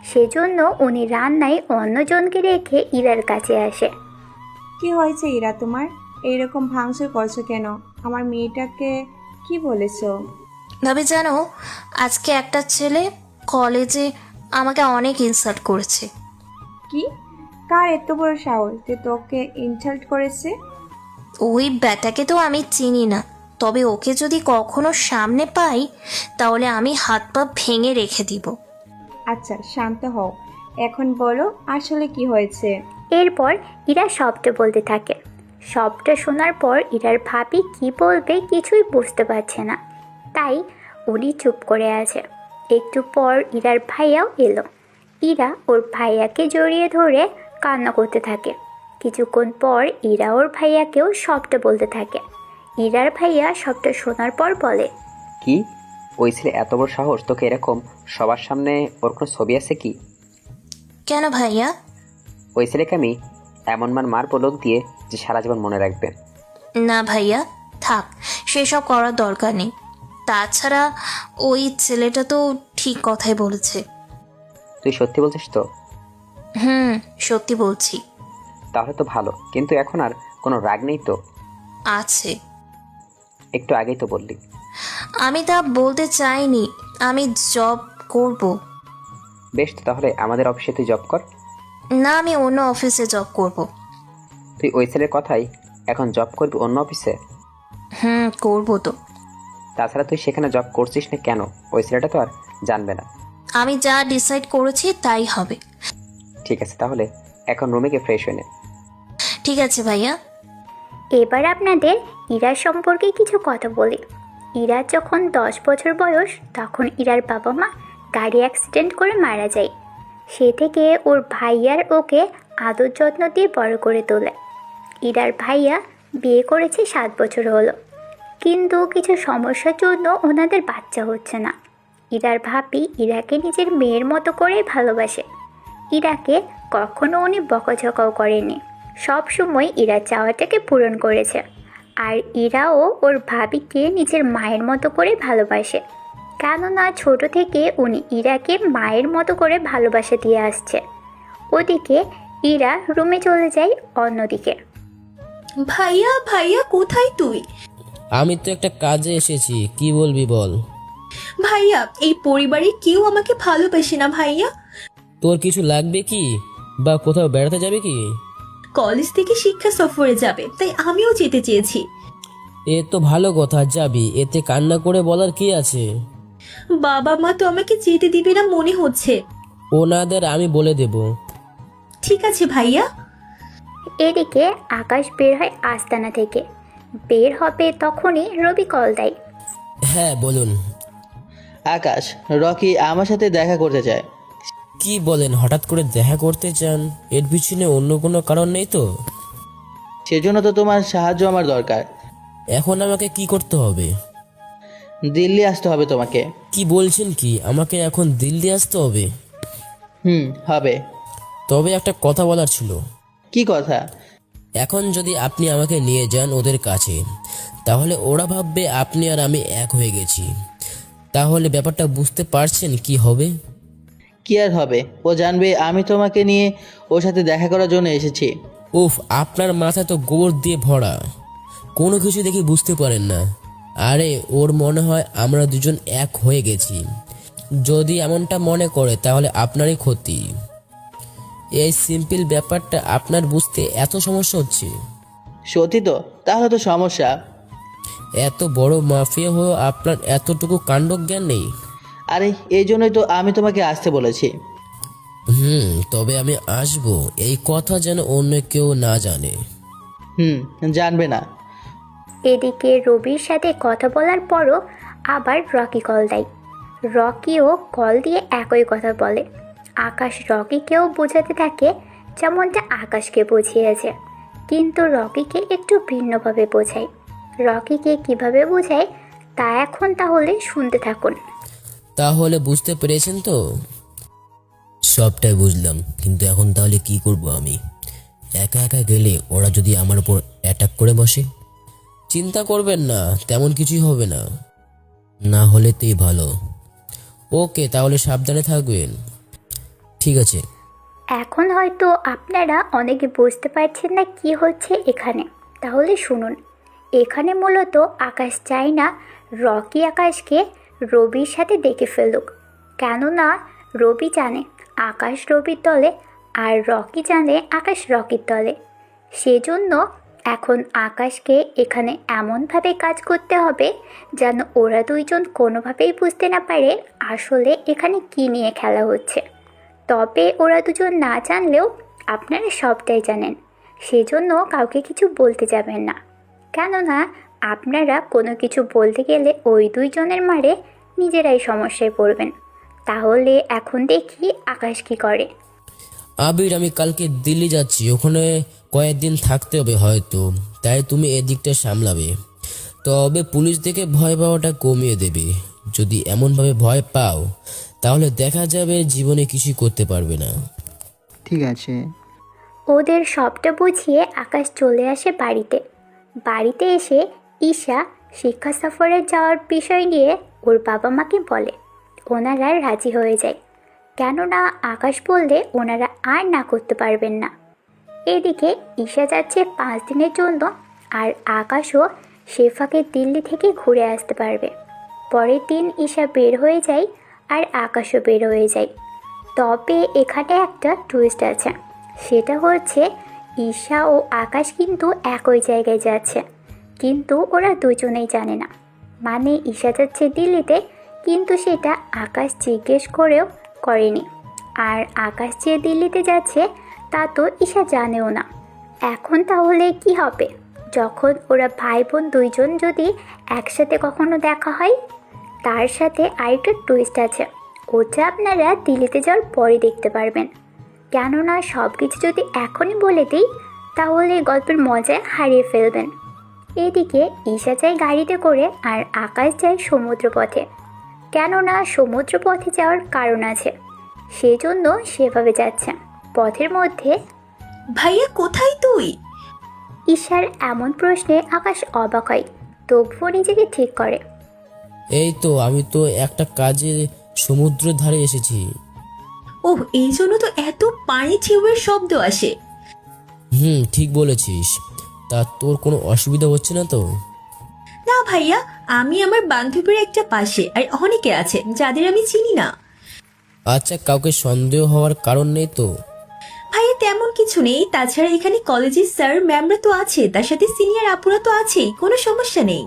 C: সেজন্য উনি রান্নায় অন্যজনকে রেখে ইরার কাছে আসে।
H: কি হয়েছে ইরা তোমার? এইরকম ভাঙচুর করছো কেন? আমার মেয়েটাকে কি বলেছো?
E: ভাবি জানো, আজকে একটা ছেলে কলেজে আমাকে অনেক ইনসাল্ট করেছে।
H: কি? কার এত বড় সাহস যে তোকে ইনসাল্ট করেছে?
E: ওই ব্যাটাকে তো আমি চিনি না, তবে ওকে যদি কখনো সামনে পাই তাহলে আমি হাত পা ভেঙে রেখে দিব।
H: আচ্ছা শান্ত হও, এখন বলো আসলে কি হয়েছে।
C: এরপর ইরা সবটা বলতে থাকে। সবটা শোনার পর ইরার ভাবি কি বলবে কিছুই বুঝতে পারছে না, তাই উনি চুপ করে আছে। একটু পর ইরার ভাইয়াও এলো। ইরা ওর ভাইয়াকে জড়িয়ে ধরে কান্না করতে থাকে। কিছুক্ষণ পর ইরা ওর ভাইয়াকেও সবটা বলতে থাকে। ইরার ভাইয়া সবটা শোনার পর বলে,
I: কি ওই ছেলে এত বড় সাহস তোকে এরকম সবার সামনে? ওর কোনো ছবি আছে কি?
E: কেন ভাইয়া?
I: ওই ছেলেকে আমি এমন মারবো লোক দিয়ে যে সারা জীবন মনে রাখবে।
E: না ভাইয়া, থাক, সেসব করার দরকার নেই। তাছাড়া ওই ছেলেটা তো ঠিক কথাই বলেছে।
I: তুই সত্যি বলছিস তো?
E: সত্যি বলছি।
I: তাহলে তো ভালো, কিন্তু এখন আর কোনো রাগ নেই তো?
E: আছে।
I: একটু আগেই তো বললি।
E: আমি তা বলতে চাইনি, আমি জব করব।
I: বেশ তো, তাহলে আমাদের অফিসে তুই জব কর।
E: না, আমি অন্য অফিসে জব করব।
I: তুই ওই ছেলের কথাই এখন জব করবি অন্য অফিসে?
E: করব তো।
I: তাছাড়া তুই সেখানে জব করছিস না কেন? ওই ছেলেটা তো আর জানবে না।
E: আমি যা ডিসাইড করেছি তাই হবে।
I: ঠিক আছে, তাহলে এখন রুমে গিয়ে ফ্রেশ হয়ে নে।
E: ঠিক আছে ভাইয়া।
C: এবার আপনাদের ইরার সম্পর্কে কিছু কথা বলি। ইরার যখন 10 বছর বয়স তখন ইরার বাবা মা গাড়ি অ্যাক্সিডেন্ট করে মারা যায়। সে থেকে ওর ভাইয়ার ওকে আদর যত্ন দিয়ে বড় করে তোলে। ইরার ভাইয়া বিয়ে করেছে 7 বছর হলো, কিন্তু কিছু সমস্যার জন্য ওনাদের বাচ্চা হচ্ছে না। ইরার ভাবি ইরাকে নিজের মেয়ের মতো করেই ভালোবাসে। ইরাকে কখনো উনি বকাঝকাও করেনি, সব সময় ইরার চাওয়াটাকে পূরণ করেছে। আর ইরাও ওর ভাবিকে নিজের মায়ের মতো করে ভালোবাসে, কেননা ছোট থেকে উনি ইরাকে মায়ের মতো করে ভালোবাসা দিয়ে আসছে। ওদিকে ইরা রুমে চলে যায় অন্যদিকে।
J: ভাইয়া ভাইয়া কোথায় তুই?
A: আমি তো একটা কাজে এসেছি, কি বলবি বল।
J: ভাইয়া এই পরিবারে কেউ আমাকে ভালোবাসে না ভাইয়া।
A: তোর কিছু লাগবে কি, বা কোথাও বেড়াতে যাবে কি?
J: কলেজ থেকে শিক্ষা সফরে যাবে, তাই আমিও যেতে চেয়েছি।
A: এ তো ভালো কথা, যাবি, এতে কান্না করে বলার কি আছে?
J: বাবা মা তো আমাকে যেতে দিবে না মনে হচ্ছে।
A: ওনাদের আমি বলে দেব।
J: ঠিক আছে ভাইয়া।
C: এদিকে আকাশ বের হয় আস্তানা থেকে। বের হবে তখনই রবি কল দেয়।
A: হ্যাঁ বলুন।
D: আকাশ, রকি আমার সাথে দেখা করতে চায়।
A: কি বলেন, হঠাৎ করে দেখা করতে চান? এর পিছনে অন্য কোনো কারণ নেই তো?
D: সেজন্য তো তোমার সাহায্য আমার দরকার।
A: এখন আমাকে কি করতে হবে?
D: দিল্লি আসতে হবে তোমাকে।
A: কি বলছেন কি, আমাকে এখন দিল্লি আসতে হবে?
D: হবে।
A: তবে একটা কথা বলার ছিল।
D: কি কথা?
A: এখন যদি আপনি আমাকে নিয়ে যান ওদের কাছে, তাহলে ওরা ভাববে আপনি আর আমি এক হয়ে গেছি। তাহলে ব্যাপারটা বুঝতে পারছেন কি হবে?
D: কি আর হবে, ও জানবে আমি তোমাকে নিয়ে ওর সাথে দেখা করার জন্য এসেছি।
A: উফ, আপনার মাথা তো গোবর দিয়ে ভরা, কোনো কিছু দেখে বুঝতে পারেন না। আরে ওর মনে হয় আমরা দুজন এক হয়ে গেছি। যদি এমনটা মনে করে তাহলে আপনারই ক্ষতি। এই সিম্পল ব্যাপারটা আপনার বুঝতে এত সমস্যা হচ্ছে?
D: সত্যি তো? তাহলে তো সমস্যা।
A: এত বড় মাফিয়া হয়েও আপনার এতটুকু কাণ্ডজ্ঞান নেই?
D: আরে এই জন্যই তো আমি তোমাকে আসতে বলেছি।
A: তবে আমি আসবো, এই কথা যেন অন্য কেউ না জানে।
D: জানবে না।
C: এদিকে রবির সাথে কথা বলার পরও আবার রকি কল দেয়। রকিও কল দিয়ে একই কথা বলে। আকাশ রকিকেও বোঝাতে থাকে যেমনটা আকাশকে বুঝিয়েছে, কিন্তু রকিকে একটু ভিন্নভাবে বোঝায়। রকিকে কিভাবে বোঝায় তা এখন তাহলে শুনতে থাকুন।
A: তাহলে বুঝতে পেরেছেন তো? সবটাই বুঝলাম, কিন্তু এখন তাহলে কি করব আমি? একা একা গেলে ওরা যদি আমার উপর অ্যাটাক করে বসে? চিন্তা করবেন না, তেমন কিছুই হবে না। না হলে তুই ভালো। ওকে, তাহলে সাবধানে থাকবেন। ঠিক আছে।
C: এখন হয়তো আপনারা অনেকে বুঝতে পারছেন না কি হচ্ছে এখানে, তাহলে শুনুন। এখানে মূলত আকাশ চায় না রকি আকাশকে রবির সাথে দেখে ফেলুক, কেননা রবি জানে আকাশ রবির দলে আর রকি জানে আকাশ রকির দলে। সেজন্য এখন আকাশকে এখানে এমনভাবে কাজ করতে হবে যেন ওরা দুইজন কোনোভাবেই বুঝতে না পারে আসলে এখানে কী নিয়ে খেলা হচ্ছে। তবে ওরা দুজন না জানলেও আপনারা সবটাই জানেন, সেজন্য কাউকে কিছু বলতে যাবেন না, কেননা আপনারা কোনো কিছু বলতে গেলে ওই দুইজনের মারে নিজেরাই সমস্যায় পড়বেন। তাহলে এখন দেখি আকাশ কি করে।
A: আবির, আমি কালকে দিল্লি যাচ্ছি, ওখানে কয়েকদিন থাকতে হবে হয়তো, তাই তুমি এদিকটা সামলাবে। তবে পুলিশ দেখে ভয় পাওয়াটা কমিয়ে দেবে। যদি এমনভাবে ভয় পাও তাহলে দেখা যাবে জীবনে কিছুই করতে পারবে না।
B: ঠিক আছে।
C: ওদের সবটা বুঝিয়ে আকাশ চলে আসে বাড়িতে। বাড়িতে এসে ঈশা শিক্ষা সফরে যাওয়ার বিষয় নিয়ে ওর বাবা মাকে বলে। ওনারা রাজি হয়ে যায়, কেননা আকাশ বললে ওনারা আর না করতে পারবেন না। এদিকে ঈশা যাচ্ছে 5 দিনের জন্য, আর আকাশও শেফাকে দিল্লি থেকে ঘুরে আসতে পারবে। পরের দিন ঈশা বের হয়ে যায় আর আকাশও বের হয়ে যায়। তবে এখানে একটা টুইস্ট আছে, সেটা হচ্ছে ঈশা ও আকাশ কিন্তু একই জায়গায় যাচ্ছে, কিন্তু ওরা দুজনেই জানে না। মানে ঈশা যাচ্ছে দিল্লিতে, কিন্তু সেটা আকাশ জিজ্ঞেস করেও করেনি। আর আকাশ যে দিল্লিতে যাচ্ছে তা তো ঈশা জানেও না। এখন তাহলে কি হবে যখন ওরা ভাই বোন দুইজন যদি একসাথে কখনো দেখা হয়? তার সাথে আরেকটা টুইস্ট আছে, ওটা আপনারা দিল্লিতে যাওয়ার পরে দেখতে পারবেন। কেননা সব কিছু যদি এখনই বলে দিই তাহলে গল্পের মজায় হারিয়ে ফেলবেন। এদিকে ঈশা যায় গাড়িতে করে আর আকাশ যায় সমুদ্রপথে, কেননা সমুদ্রপথে যাওয়ার কারণ আছে, সেজন্য সেভাবে যাচ্ছে। পথের মধ্যে
J: ভাইয়া কোথায় তুই?
C: ঈশার এমন প্রশ্নে আকাশ অবাক হয়, তবুও নিজেকে ঠিক করে।
A: এই তো, আমি তো একটা কাজে সমুদ্রের ধারে এসেছি।
J: ওহ, এই জন্য তো এত পানি ঢেউয়ের শব্দ আসে।
A: ঠিক বলেছিস। তা তোর কোনো অসুবিধা হচ্ছে না তো?
J: না ভাইয়া, আমি আমার বান্ধবীর একটা পাশে, আর অনেকে আছে যাদের আমি চিনি না।
A: আচ্ছা, কাউকে সন্দেহ হওয়ার কারণ নেই তো?
J: ভাইয়া তেমন কিছু নেই, তাছাড়া এখানে কলেজের স্যার ম্যামরা তো আছে, তার সাথে সিনিয়র আপুরা তো আছেই, কোনো সমস্যা নেই।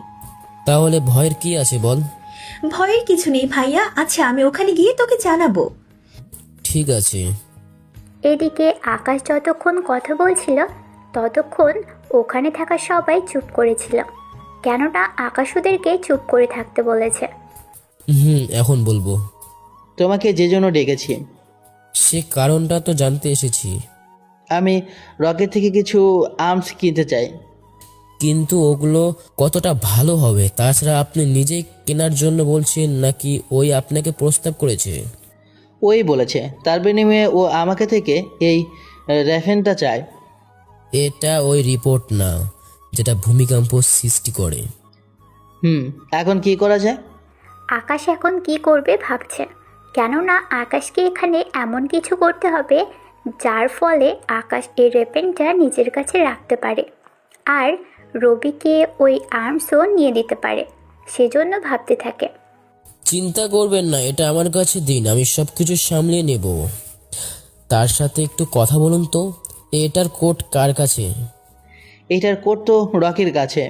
A: তাহলে ভয়ের কি আছে বল?
J: ভয়ের কিছু নেই ভাইয়া। আচ্ছা, আমি ওখানে গিয়ে তোকে জানাবো।
A: ঠিক আছে।
C: এদিকে আকাশ যতক্ষণ কথা বলছিল ততক্ষণ ওখানে থাকা সবাই চুপ করেছিল, কেননা আকাশ ওদেরকে চুপ করে থাকতে বলেছে।
A: এখন বলবো।
D: তোমাকে যে জন্য ডেকেছি,
A: সে কারণটা তো জানতে এসেছি।
D: আমি রকেট থেকে কিছু আর্মস কিনতে চাই।
A: কিন্তু ওগুলো কতটা ভালো হবে? তাছাড়া আপনি নিজেই কেনার জন্য বলছেন নাকি ওই আপনাকে প্রস্তাব করেছে?
D: ওই বলেছে, তার বিনিময়ে ও আমাকে থেকে এই র্যাফেনটা চায়।
A: এটা ওই রিপোর্ট না যেটা ভূমিকম্প সৃষ্টি করে।
D: এখন কি করা যায়?
C: আকাশ এখন কি করবে ভাবছে, কেননা আকাশকে এখানে এমন কিছু করতে হবে যার ফলে আকাশ এই রেপেনটা নিজের কাছে রাখতে পারে আর রবিকে ওই আর্মসও নিয়ে দিতে পারে, সেজন্য ভাবতে থাকে।
A: চিন্তা করবেন না, এটা আমার কাছে দিন, আমি সব কিছু সামলিয়ে নেব। তার সাথে একটু কথা বলুন তো, এটার কোড কার কাছে?
D: এটার কোড তো রকির কাছে।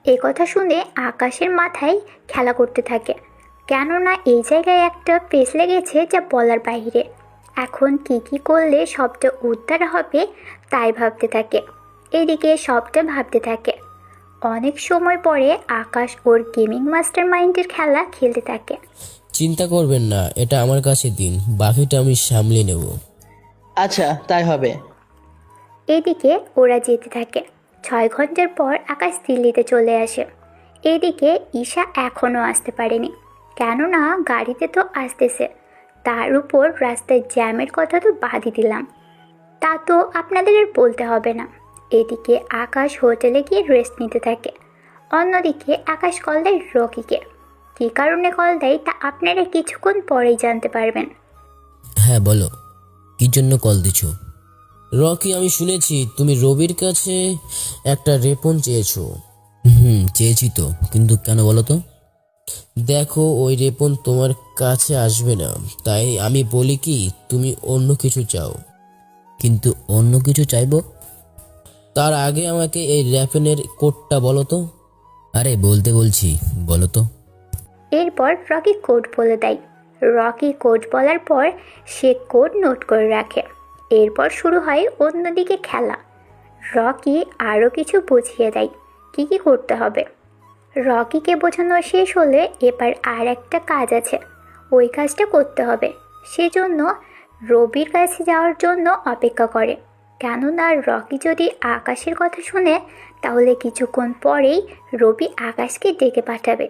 C: এ কথা শুনে আকাশের মাথায় খেলা করতে থাকে, কেননা এই জায়গায় একটা পেচ লেগেছে যা বলার বাইরে। এখন কি করলে সবটা উদ্ধার হবে তাই ভাবতে থাকে। এদিকে সবটা ভাবতে থাকে। অনেক সময় পরে আকাশ ওর গেমিং মাস্টার মাইন্ডের খেলা খেলতে থাকে।
A: চিন্তা করবেন না, এটা আমার কাছে দিন, বাকিটা আমি সামলে নেব।
D: আচ্ছা, তাই হবে।
C: এদিকে ওরা যেতে থাকে। 6 ঘন্টার পর আকাশ দিল্লিতে চলে আসে। এদিকে ঈশা এখনও আসতে পারেনি, কেননা গাড়িতে তো আসতেছে, তার উপর রাস্তায় জ্যামের কথা তো বাদই দিলাম। তা তো আপনাদের আর বলতে হবে না। এদিকে আকাশ হোটেলে গিয়ে রেস্ট নিতে থাকে। অন্যদিকে আকাশ কল দেয় রকিকে। কী কারণে কল দেয় তা আপনারা কিছুক্ষণ পরেই জানতে পারবেন।
A: হ্যাঁ বলো, কি জন্য কল দিছো? রকি, আমি শুনেছি তুমি রবির কাছে একটা রেপন চেয়েছো। চেয়েছি তো, কিন্তু কেন বলো তো? দেখো, ওই রেপন তোমার কাছে আসবে না, তাই আমি বলি কি তুমি অন্য কিছু চাও। কিন্তু অন্য কিছু চাইবো তার আগে আমাকে এই রেপনের কোডটা বলো তো। আরে বলতে বলছি, বলো তো।
C: এরপর রকি কোড বলে দেয়। রকি কোড বলার পর সে কোড নোট করে রাখে। এরপর শুরু হয় অন্যদিকে খেলা। রকি আরও কিছু বুঝিয়ে দেয় কী কী করতে হবে। রকিকে বোঝানো শেষ হলে এবার আর একটা কাজ আছে, ওই কাজটা করতে হবে। সেজন্য রবির কাছে যাওয়ার জন্য অপেক্ষা করে। কেননা রকি যদি আকাশের কথা শুনে তাহলে কিছুক্ষণ পরেই রবি আকাশকে ডেকে পাঠাবে।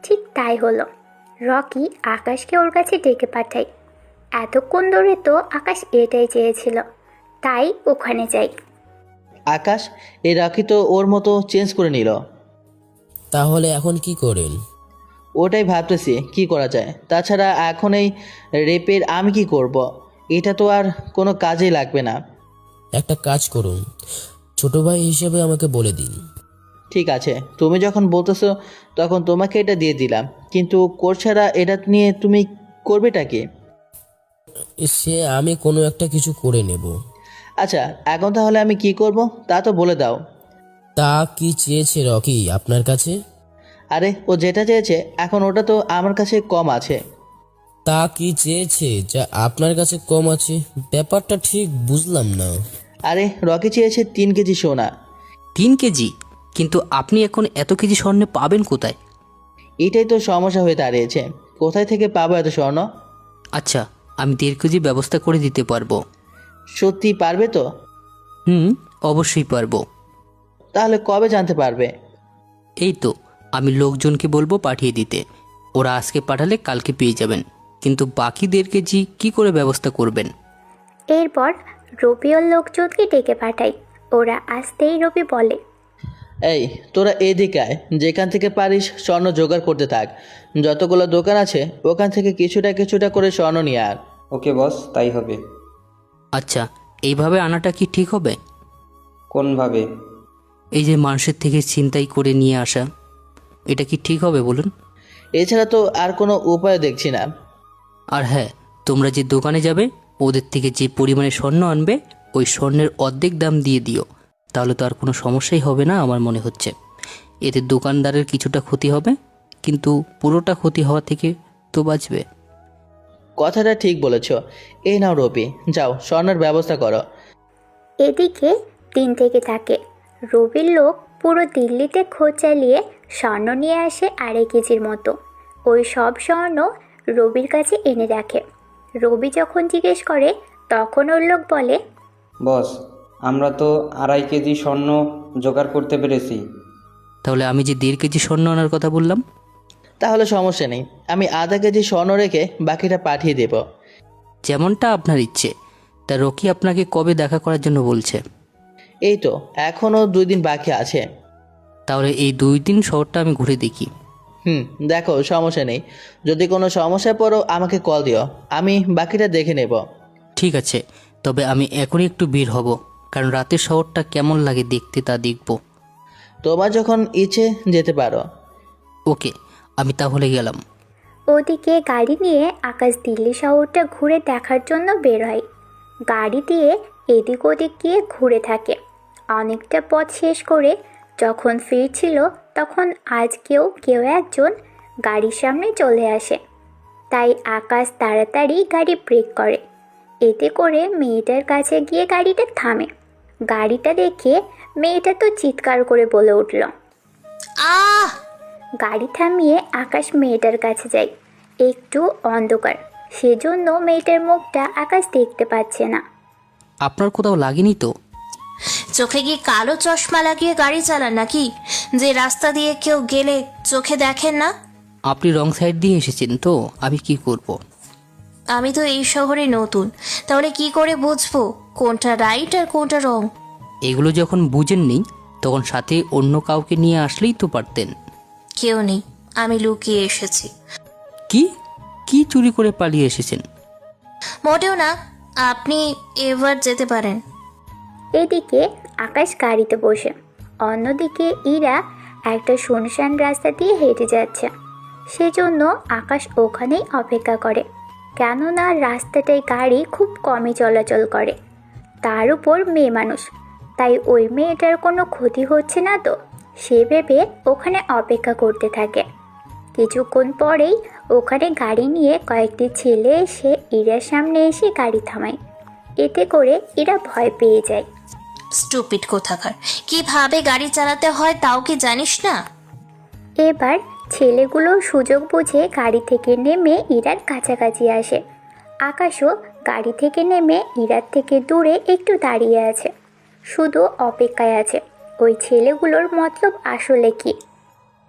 C: ঠিক তাই হলো, রকি আকাশকে ওর কাছে ডেকে পাঠায়। এতক্ষণ ধরে তো আকাশ এটাই চেয়েছিল, তাই ওখানে যাই।
D: আকাশ, এই রাখি তো ওর মতো চেঞ্জ করে নিল।
A: তাহলে এখন কি করেন?
D: ওটাই ভাবতেছি কি করা যায়। তাছাড়া এখন এই রেপের আমি কি করব? এটা তো আর কোনো কাজেই লাগবে না।
A: একটা কাজ করুন, ছোট ভাই হিসেবে আমাকে বলে দিন।
D: ঠিক আছে, তুমি যখন বলতেছো তখন তোমাকে এটা দিয়ে দিলাম, কিন্তু কোর্স ছাড়া এটা নিয়ে তুমি করবেটা কি?
A: সে আমি কোনো একটা কিছু করে নেব।
D: আচ্ছা, এখন তাহলে আমি কি করব তা তো বলে দাও।
A: তা কি চেয়েছে রকি আপনার কাছে?
D: আরে ও যেটা চেয়েছে এখন ওটা তো আমার কাছে কম আছে।
A: তা কি চেয়েছে যা আপনার কাছে কম আছে? ব্যাপারটা ঠিক বুঝলাম না।
D: আরে রকি চেয়েছে 3 কেজি সোনা।
K: 3 কেজি? কিন্তু আপনি এখন এত কেজি স্বর্ণ পাবেন কোথায়?
D: এটাই তো সমস্যা হয়ে দাঁড়িয়েছে, কোথায় থেকে পাবো এত স্বর্ণ?
K: আচ্ছা, আমি 1.5 কেজি ব্যবস্থা করে দিতে পারবো।
D: সত্যি পারবে তো?
K: অবশ্যই পারবো।
D: তাহলে কবে জানতে পারবে?
K: এই তো, আমি লোকজনকে বলবো পাঠিয়ে দিতে। ওরা আজকে পাঠালে কালকে পেয়ে যাবেন। কিন্তু বাকি 1.5 কেজি কী করে ব্যবস্থা করবেন?
C: এরপর রবি ওর লোকজনকে ডেকে পাঠায়। ওরা আসতেই রবি বলে,
D: এই তোরা এদিকে আয়, যেখান থেকে পারিস স্বর্ণ জোগাড় করতে থাক। যতগুলো দোকান আছে ওখান থেকে কিছুটা কিছুটা করে স্বর্ণ নিয়ে আয়।
F: ওকে বস, তাই হবে।
K: আচ্ছা, এইভাবে আনাটা কি ঠিক হবে?
F: কোনভাবে?
K: এই যে মানুষের থেকে ছিনতাই করে নিয়ে আসা, এটা কি ঠিক হবে বলুন?
D: এছাড়া তো আর কোনো উপায় দেখছি না।
K: আর হ্যাঁ, তোমরা যে দোকানে যাবে ওদের থেকে যে পরিমাণে স্বর্ণ আনবে ওই স্বর্ণের অর্ধেক দাম দিয়ে দিও, তাহলে তো আর কোনো সমস্যাই হবে না আমার মনে হচ্ছে। এতে দোকানদারের কিছুটা ক্ষতি হবে, কিন্তু পুরোটা ক্ষতি হওয়া থেকে তো বাঁচবে।
D: কথাটা ঠিক বলেছ। এই নাও রবি, যাও স্বর্ণের ব্যবস্থা করো।
C: এদিকে দিন থেকে থাকে। রবির লোক পুরো দিল্লিতে খোঁজ চালিয়ে স্বর্ণ নিয়ে আসে 2.5 কেজির মতো। ওই সব স্বর্ণ রবির কাছে এনে রাখে। রবি যখন জিজ্ঞেস করে তখন ওর লোক বলে,
F: বস, আমরা তো 2.5 কেজি স্বর্ণ জোগাড় করতে পেরেছি।
K: তাহলে আমি যে 1.5 কেজি স্বর্ণ আনার কথা বললাম?
D: তাহলে সমস্যা নেই, আমি আধা কেজি স্বর্ণ রেখে বাকিটা পাঠিয়ে দেব।
K: যেমনটা আপনার ইচ্ছে। তা রকি আপনাকে কবে দেখা করার জন্য বলছে?
D: এই তো এখনও 2 দিন বাকি আছে।
K: তাহলে এই 2 দিন শহরটা আমি ঘুরে দেখি।
D: দেখো, সমস্যা নেই। যদি কোনো সমস্যায় পড়ো আমাকে কল দিও, আমি বাকিটা দেখে নেব।
K: ঠিক আছে, তবে আমি এখনই একটু বের হব, কারণ রাতের শহরটা কেমন লাগে দেখতে তা দেখব।
D: তোমার যখন ইচ্ছে যেতে পারো।
K: ওকে, আমি তাহলে গেলাম।
C: ওদিকে গাড়ি নিয়ে আকাশ দিল্লি শহরটা ঘুরে দেখার জন্য বের হয়। গাড়ি দিয়ে এদিক ওদিক গিয়ে ঘুরে থাকে। অনেকটা পথ শেষ করে যখন ফিরছিল তখন আজকেও কেউ একজন গাড়ির সামনে চলে আসে। তাই আকাশ তাড়াতাড়ি গাড়ি ব্রেক করে। এতে করে মেয়েটার কাছে গিয়ে গাড়িটা থামে। গাড়িটা দেখে মেয়েটা তো চিৎকার করে বলে উঠল,
E: আহ!
C: গাড়ি থামিয়ে আকাশ মেয়েটার কাছে যায়। একটু অন্ধকার, সেজন্য মেয়েটার মুখটা আকাশ দেখতে পাচ্ছে না।
K: আপনার কোথাও লাগেনি তো?
E: চোখে কি কালো চশমা লাগিয়ে গাড়ি চালান নাকি, যে রাস্তা দিয়ে কেউ গেলে চোখে দেখেন না?
K: আপনি রং সাইড দিয়ে এসেছেন তো, আমি কি করব?
E: আমি তো এই শহরে নতুন, তাহলে কি করে বুঝবো কোনটা রাইট আর কোনটা রং।
K: এগুলো যখন বুঝেননি তখন সাথে অন্য কাউকে নিয়ে আসলেই তো পারতেন।
E: কেউ নেই, আমি লুকিয়ে এসেছি।
K: কি কি চুরি করে পালিয়ে এসেছেন?
E: মোটেও না, আপনি এবার যেতে পারেন।
C: এদিকে আকাশ গাড়িতে বসে, অন্যদিকে ইরা একটা শুনশান রাস্তা দিয়ে হেঁটে যাচ্ছে। সেজন্য আকাশ ওখানেই অপেক্ষা করে, কেননা রাস্তাটায় গাড়ি খুব কমই চলাচল করে। তার উপর মেয়ে মানুষ, তাই ওই মেয়েটার কোনো ক্ষতি হচ্ছে না তো, সে ভেবে ওখানে অপেক্ষা করতে থাকে। কিছুক্ষণ পরেই ওখানে গাড়ি নিয়ে কয়েকটি ছেলে এসে ইরার সামনে এসে গাড়ি থামায়। এতে করে ইরা ভয় পেয়ে যায়।
E: স্টুপিড কোথাকার, কিভাবে গাড়ি চালাতে হয় তাও কি জানিস না?
C: এবার ছেলেগুলো সুযোগ বুঝে গাড়ি থেকে নেমে ইরার কাছাকাছি আসে। আকাশও গাড়ি থেকে নেমে ইরার থেকে দূরে একটু দাঁড়িয়ে আছে, শুধু অপেক্ষায় আছে ওই ছেলেগুলোর মতলব আসলে কি।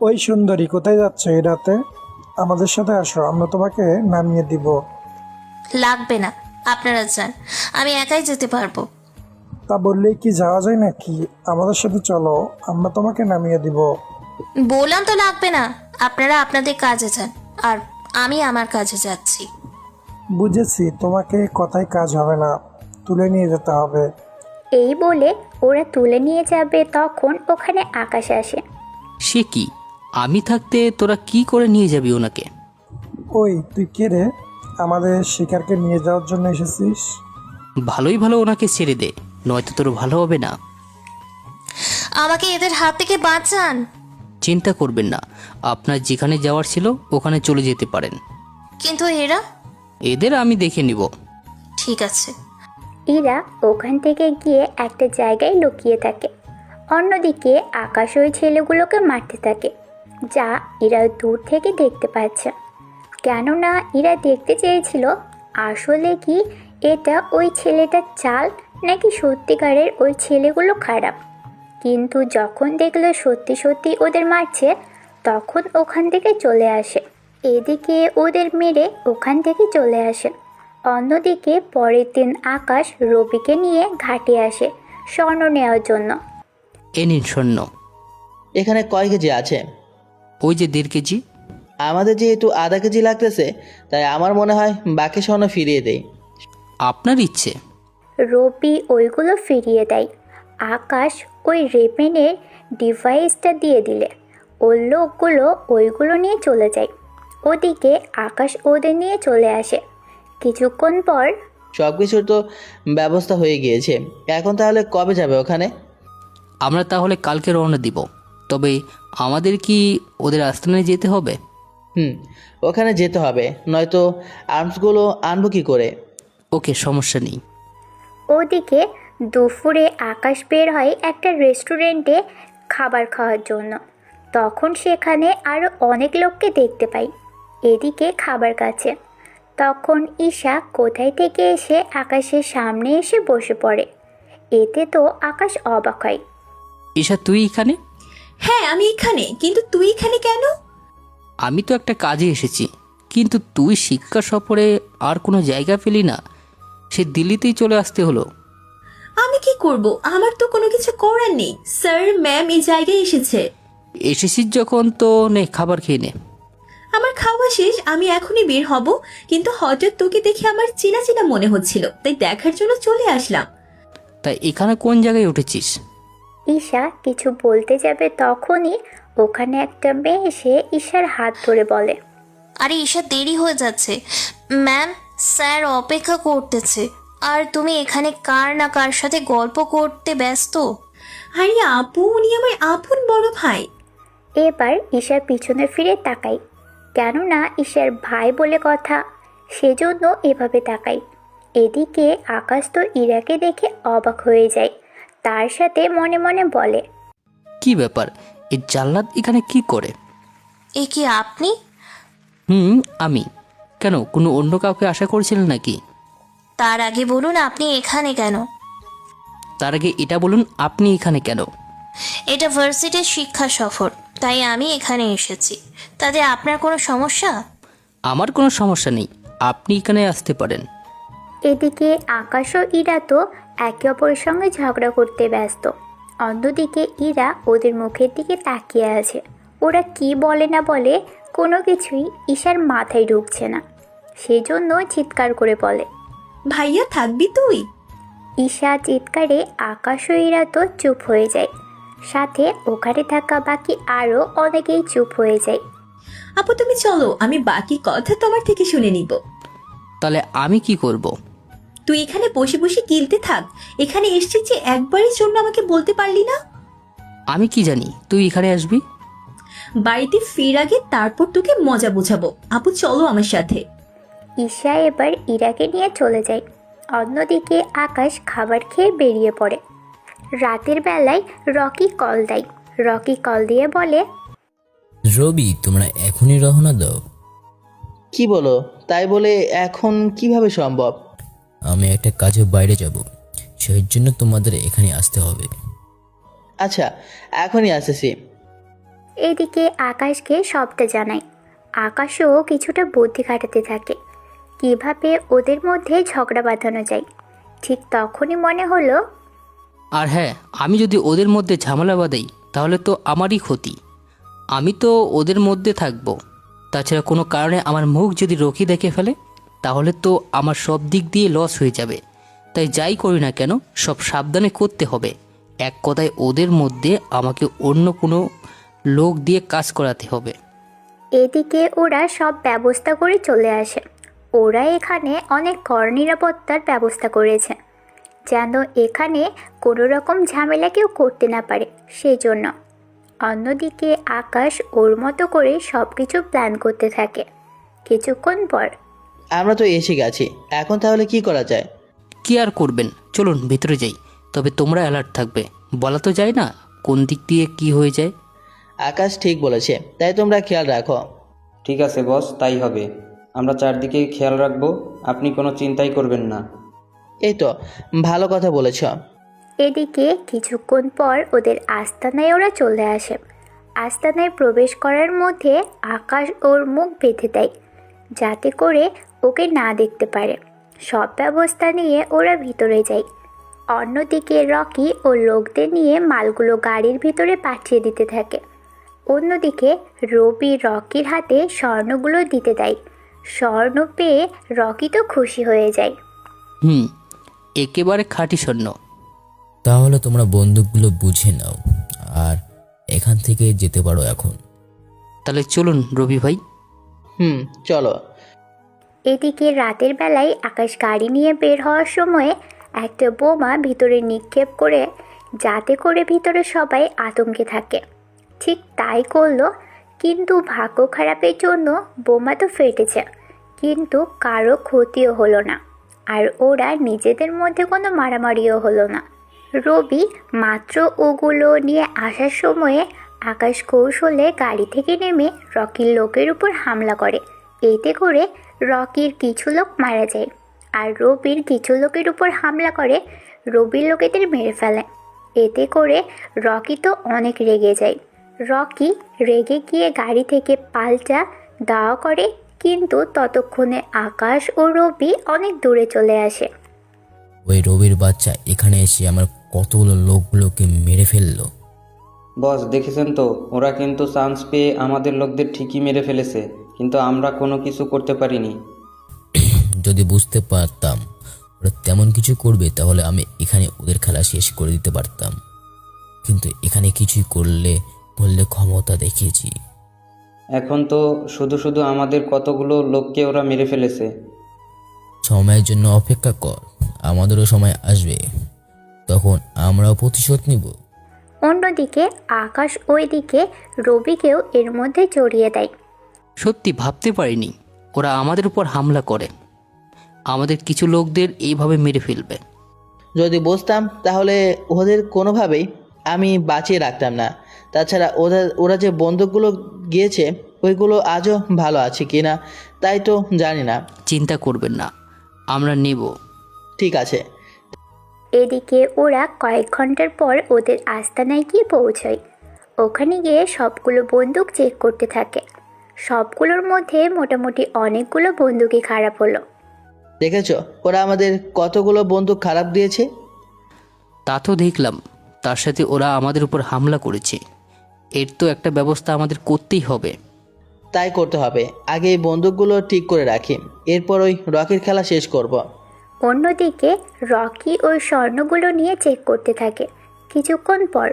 L: ওই সুন্দরী, কোথায় যাচ্ছ এই রাতে? আমাদের সাথে আসো, আমরা তোমাকে নামিয়ে দিব।
E: লাগবে না, আপনারা যান, আমি একাই যেতে পারবো।
L: তা বললেই কি যাওয়া যায় নাকি? আমাদের সাথে চলো, আমরা তোমাকে নামিয়ে দিব।
E: বললাম তো লাগবে না, আপনারা আপনাদের কাজে যান, আর আমি আমার কাজে যাচ্ছি।
L: বুঝেছি, তোমাকে কথায় কাজ হবে না, তুলে নিয়ে যেতে হবে।
C: এই বলে ওরা তুলে নিয়ে যাবে, তখন ওখানে আকাশ আসে।
K: সে কি, আমি থাকতে তোরা কি করে নিয়ে যাবি ওনাকে?
L: ওই তুই কে রে? আমাদের শিকারকে নিয়ে যাওয়ার জন্য এসেছিস?
K: ভালোই ভালো ওনাকে ছেড়ে দে, নয়তো তোর ভালো হবে না।
E: আমাকে এদের হাত থেকে বাঁচান।
K: চিন্তা করবেন না, আপনার যেখানে যাওয়ার ছিল ওখানে চলে যেতে পারেন।
E: কিন্তু এরা?
K: এদের আমি দেখে নিব।
E: ঠিক আছে।
C: ইরা ওখান থেকে গিয়ে একটা জায়গায় লুকিয়ে থাকে। অন্যদিকে আকাশ ওই ছেলেগুলোকে মারতে থাকে, যা ইরা দূর থেকে দেখতে পাচ্ছে। কেননা ইরা দেখতে চেয়েছিল আসলে কি এটা ওই ছেলেটার চাল, নাকি সত্যিকারের ওই ছেলেগুলো খারাপ। কিন্তু যখন দেখলো সত্যি সত্যি ওদের মারছে, তখন ওখান থেকে চলে আসে। এদিকে ওদের মেরে ওখান থেকে চলে আসে। অন্যদিকে পরের দিন আকাশ রবিকে নিয়ে ঘাটে আসে স্বর্ণ নেওয়ার জন্য।
K: এ নিন স্বর্ণ।
D: এখানে কয় কেজি আছে?
K: ওই যে 1.5 কেজি।
D: আমাদের যেহেতু আধা কেজি লাগতেছে, তাই আমার মনে হয় বাকি স্বর্ণ ফিরিয়ে দেই।
K: আপনার ইচ্ছে।
C: রবি ওইগুলো ফিরিয়ে দেয়। আকাশ ওই রেপেনের ডিভাইসটা দিয়ে দিলে ওর লোকগুলো ওইগুলো নিয়ে চলে যায়। ওদিকে আকাশ ওদের নিয়ে চলে আসে। কিছুক্ষণ পর
D: সব কিছুর তো ব্যবস্থা হয়ে গিয়েছে, এখন তাহলে কবে যাবে ওখানে?
K: আমরা তাহলে কালকে রওনা দিব, তবে আমাদের কি ওদের আস্তানায় যেতে হবে?
D: ওখানে যেতে হবে, নয়তো আর্মসগুলো আনবো কি করে?
K: ওকে, সমস্যা নেই।
C: ওদিকে দুপুরে আকাশ বের হয় একটা রেস্টুরেন্টে খাবার খাওয়ার জন্য। তখন সেখানে আরও অনেক লোককে দেখতে পাই এদিকে খাবার কাছে। তখন ঈশা কোথায় থেকে এসে আকাশের সামনে এসে বসে পড়ে। এতে তো আকাশ অবাক হয়।
K: ঈশা, তুই এখানে?
J: হ্যাঁ, আমি এখানে, কিন্তু তুই এখানে কেন?
K: আমি তো একটা কাজে এসেছি, কিন্তু তুই শিক্ষা সফরে আর কোনো জায়গা পেলি না, সে দিল্লিতেই চলে আসতে হলো।
J: আমি কি করব? আমার তো কোনো কিছু করার নেই। স্যার ম্যাম এই জায়গায়
K: এসেছিস যখন, তো নে খাবার খেয়ে নে।
J: আমার খাওয়া শেষ, আমি এখনই বের হব, কিন্তু হঠাৎ তোকে দেখে আমার চেনা চেনা মনে হচ্ছিল, তাই দেখার জন্য চলে আসলাম।
K: তাই এখানে কোন জায়গায় উঠেছিস?
C: ঈশা কিছু বলতে যাবে, তখনই ওখানে একটা মেয়ে এসে ঈশার হাত ধরে বলে,
E: আরে ঈশা, দেরি হয়ে যাচ্ছে। ম্যাম, স্যার অপেক্ষা করতেছে, আর তুমি এখানে কার না কার সাথে গল্প করতে ব্যস্ত।
J: আরে আপু, উনি আমার আপন বড় ভাই।
C: এবার ঈশার পিছনে ফিরে তাকাই, কেননা ঈশার ভাই বলে কথা, সেজন্য এভাবে তাকাই। এদিকে আকাশ তো ইরাকে দেখে অবাক হয়ে যায়, তার সাথে মনে মনে বলে,
K: কি ব্যাপার, এই জাল্লাদ এখানে কি করে?
E: এ কি আপনি?
K: আমি। কেন, কোনো অন্য কাউকে আশা করছিলেন নাকি?
E: তার আগে বলুন আপনি এখানে কেন?
K: তার আগে এটা বলুন, আপনি এখানে কেন?
E: এটা ভার্সিটির শিক্ষা সফর, তাই আমি এখানে এসেছি। তাতে আপনার কোনো সমস্যা?
K: আমার কোনো সমস্যা নেই, আপনি এখানে আসতে পারেন।
C: এদিকে আকাশ ও ইরা তো একে অপরের সঙ্গে ঝগড়া করতে ব্যস্ত। অন্যদিকে ইরা ওদের মুখের দিকে তাকিয়ে আছে। ওরা কি বলে না বলে কোনো কিছুই ঈশার মাথায় ঢুকছে না, সেজন্য চিৎকার করে বলে,
J: ভাইয়া থাকবি তুই?
C: ঈশা চিৎকারে আকাশ ও ইরা তো চুপ হয়ে যায়, সাথে ওখানে থাকা বাকি আরও অনেকেই চুপ হয়ে যায়।
J: আপু তুমি চলো, আমি বাকি কথা তোমার থেকে শুনে নিব।
K: তাহলে আমি কি করব?
J: তুই এখানে বসে বসে গিলতে থাক। এখানে এসেছি যে একবারের জন্য আমাকে বলতে পারলি না?
K: আমি কি জানি তুই এখানে আসবি?
J: বাড়িতে ফির আগে তারপর তোকে মজা বোঝাবো। আপু চলো আমার সাথে।
C: ঈশা এবার ইরাকে নিয়ে চলে যায়। অন্যদিকে আকাশ খাবার খেয়ে বেরিয়ে পড়ে। রাতের বেলায় রকি কল দেয়। রকি কল দিয়ে বলে,
A: রবি, তোমরা এখনই রওনা দাও।
D: কি বলো? তাই বলে এখন কিভাবে সম্ভব?
A: আমি একটা কাজে বাইরে যাব, সেই জন্য তোমাদের এখানে আসতে হবে।
D: আচ্ছা, এখনই আসতেছি।
C: এদিকে আকাশকে সবটা জানায়। আকাশও কিছুটা বুদ্ধি খাটাতে থাকে কিভাবে ওদের মধ্যে ঝগড়া বাঁধানো যায়। ঠিক তখনই মনে হলো,
K: আর হ্যাঁ, আমি যদি ওদের মধ্যে ঝামেলা বাঁধাই তাহলে তো আমারই ক্ষতি। আমি তো ওদের মধ্যে থাকবো। তাছাড়া কোনো কারণে আমার মুখ যদি রকি দেখে ফেলে তাহলে তো আমার সব দিক দিয়ে লস হয়ে যাবে। তাই যাই করি না কেন সব সাবধানে করতে হবে। এক কথায় ওদের মধ্যে আমাকে অন্য কোনো লোক দিয়ে কাজ করাতে হবে।
C: এদিকে ওরা সব ব্যবস্থা করে চলে আসে। ওরা এখানে অনেক কড়া নিরাপত্তার ব্যবস্থা করেছে, যেন এখানে কোনো রকম ঝামেলা কেউ করতে না পারে, সেই জন্য। অন্যদিকে আকাশ ওর মতো করে সব কিছু প্ল্যান করতে থাকে। কিছুক্ষণ পর,
D: আমরা তো এসে গেছি, এখন তাহলে কি করা যায়?
K: কি আর করবেন, চলুন ভিতরে যাই। তবে তোমরা অ্যালার্ট থাকবে, বলা তো যায় না কোন দিক দিয়ে কি হয়ে যায়।
D: আকাশ ঠিক বলেছে, তাই তোমরা খেয়াল রাখো।
F: ঠিক আছে বস, তাই হবে। আমরা চারদিকে খেয়াল রাখবো, আপনি কোনো চিন্তাই করবেন না।
D: এই তো ভালো কথা বলেছ।
C: এদিকে কিছুক্ষণ পর ওদের আস্তানায় ওরা চলে আসে। আস্তানায় প্রবেশ করার মধ্যে আকাশ ওর মুখ বেঁধে দেয়, যাতে করে ওকে না দেখতে পারে। সব ব্যবস্থা নিয়ে ওরা ভিতরে যায়। অন্যদিকে রকি ও লোকদের নিয়ে মালগুলো গাড়ির ভিতরে পাঠিয়ে দিতে থাকে। অন্যদিকে রবি রকির হাতে স্বর্ণগুলো দিতে দেয়। স্বর্ণ পেয়ে রকি তো খুশি হয়ে যায়।
K: একেবারে খাঁটি স্বর্ণ।
A: তাহলে তোমরা বন্দুকগুলো বুঝে নাও আর এখান থেকে যেতে পারো এখন।
K: তাহলে চলুন রবি ভাই।
D: চলো।
C: এদিকে রাতের বেলায় আকাশ গাড়ি নিয়ে বের হওয়ার সময় একটা বোমা ভিতরে নিক্ষেপ করে, যাতে করে ভিতরে সবাই আতঙ্কে থাকে। ঠিক তাই করলো, কিন্তু ভাগ্য খারাপের জন্য বোমা তো ফেটেছে, কিন্তু কারো ক্ষতিও হলো না। আর ওরা নিজেদের মধ্যে কোনো মারামারিও হলো না। রবি মাত্র ওগুলো নিয়ে আসার সময়ে আকাশ কৌশলে গাড়ি থেকে নেমে রকির লোকের উপর হামলা করে। এতে করে রকির কিছু লোক মারা যায়, আর রবির কিছু লোকের উপর হামলা করে রবির লোকেদের মেরে ফেলে। এতে করে রকি তো অনেক রেগে যায়। রকি রেগে গিয়ে গাড়ি থেকে পাল্টা দাওয়া করে, কিন্তু ততক্ষণে আকাশ ও রবি অনেক দূরে চলে আসে।
A: ওই রবির বাচ্চা এখানে এসে আমার কতগুলো লোকগুলোকে মেরে ফেললো।
F: বস দেখেছেন তো, ওরা কিন্তু চান্স পেয়ে আমাদের লোকদের ঠিকই মেরে ফেলেছে, কিন্তু আমরা কোনো কিছু করতে পারিনি।
A: যদি বুঝতে পারতাম ওরা তেমন কিছু করবে তাহলে আমি এখানে ওদের খেলা শেষ করে দিতে পারতাম, কিন্তু এখানে কিছুই করলে ক্ষমতা দেখিয়েছি।
F: এখন তো শুধু শুধু আমাদের কতগুলো লোককে ওরা মেরে ফেলেছে।
A: সময়ের জন্য অপেক্ষা কর, আমাদেরও সময় আসবে, তখন আমরাও প্রতিশোধ নিব।
C: অন্যদিকে আকাশ ওইদিকে রবিকেও এর মধ্যে জড়িয়ে দেয়।
K: সত্যি ভাবতে পারিনি ওরা আমাদের উপর হামলা করে আমাদের কিছু লোকদের এইভাবে মেরে ফেলবে।
D: যদি বুঝতাম তাহলে ওদের কোনোভাবেই আমি বাঁচিয়ে রাখতাম না। তাছাড়া ওরা যে বন্দুকগুলো গিয়েছে ওইগুলো আজও ভালো আছে কি না তাই তো জানি না।
K: চিন্তা করবেন না, আমরা নেব।
D: ঠিক আছে।
C: এদিকে ওরা কয়েক ঘন্টার পর ওদের আস্তানায় গিয়ে পৌঁছয়। ওখানে গিয়ে সবগুলো বন্দুক চেক করতে থাকে। সবগুলোর মধ্যে মোটামুটি অনেকগুলো বন্দুকই খারাপ হলো।
D: দেখেছো ওরা আমাদের কতগুলো বন্দুক খারাপ দিয়েছে?
K: তা তো দেখলাম, তার সাথে ওরা আমাদের উপর হামলা করেছে। এর তো একটা ব্যবস্থা আমাদের করতেই হবে।
D: তাই করতে হবে। আগে এই বন্দুকগুলো ঠিক করে রাখি, এরপর ওই রকির খেলা শেষ করব।
C: অন্যদিকে রকি ওই স্বর্ণগুলো নিয়ে চেক করতে থাকে। কিছুক্ষণ পর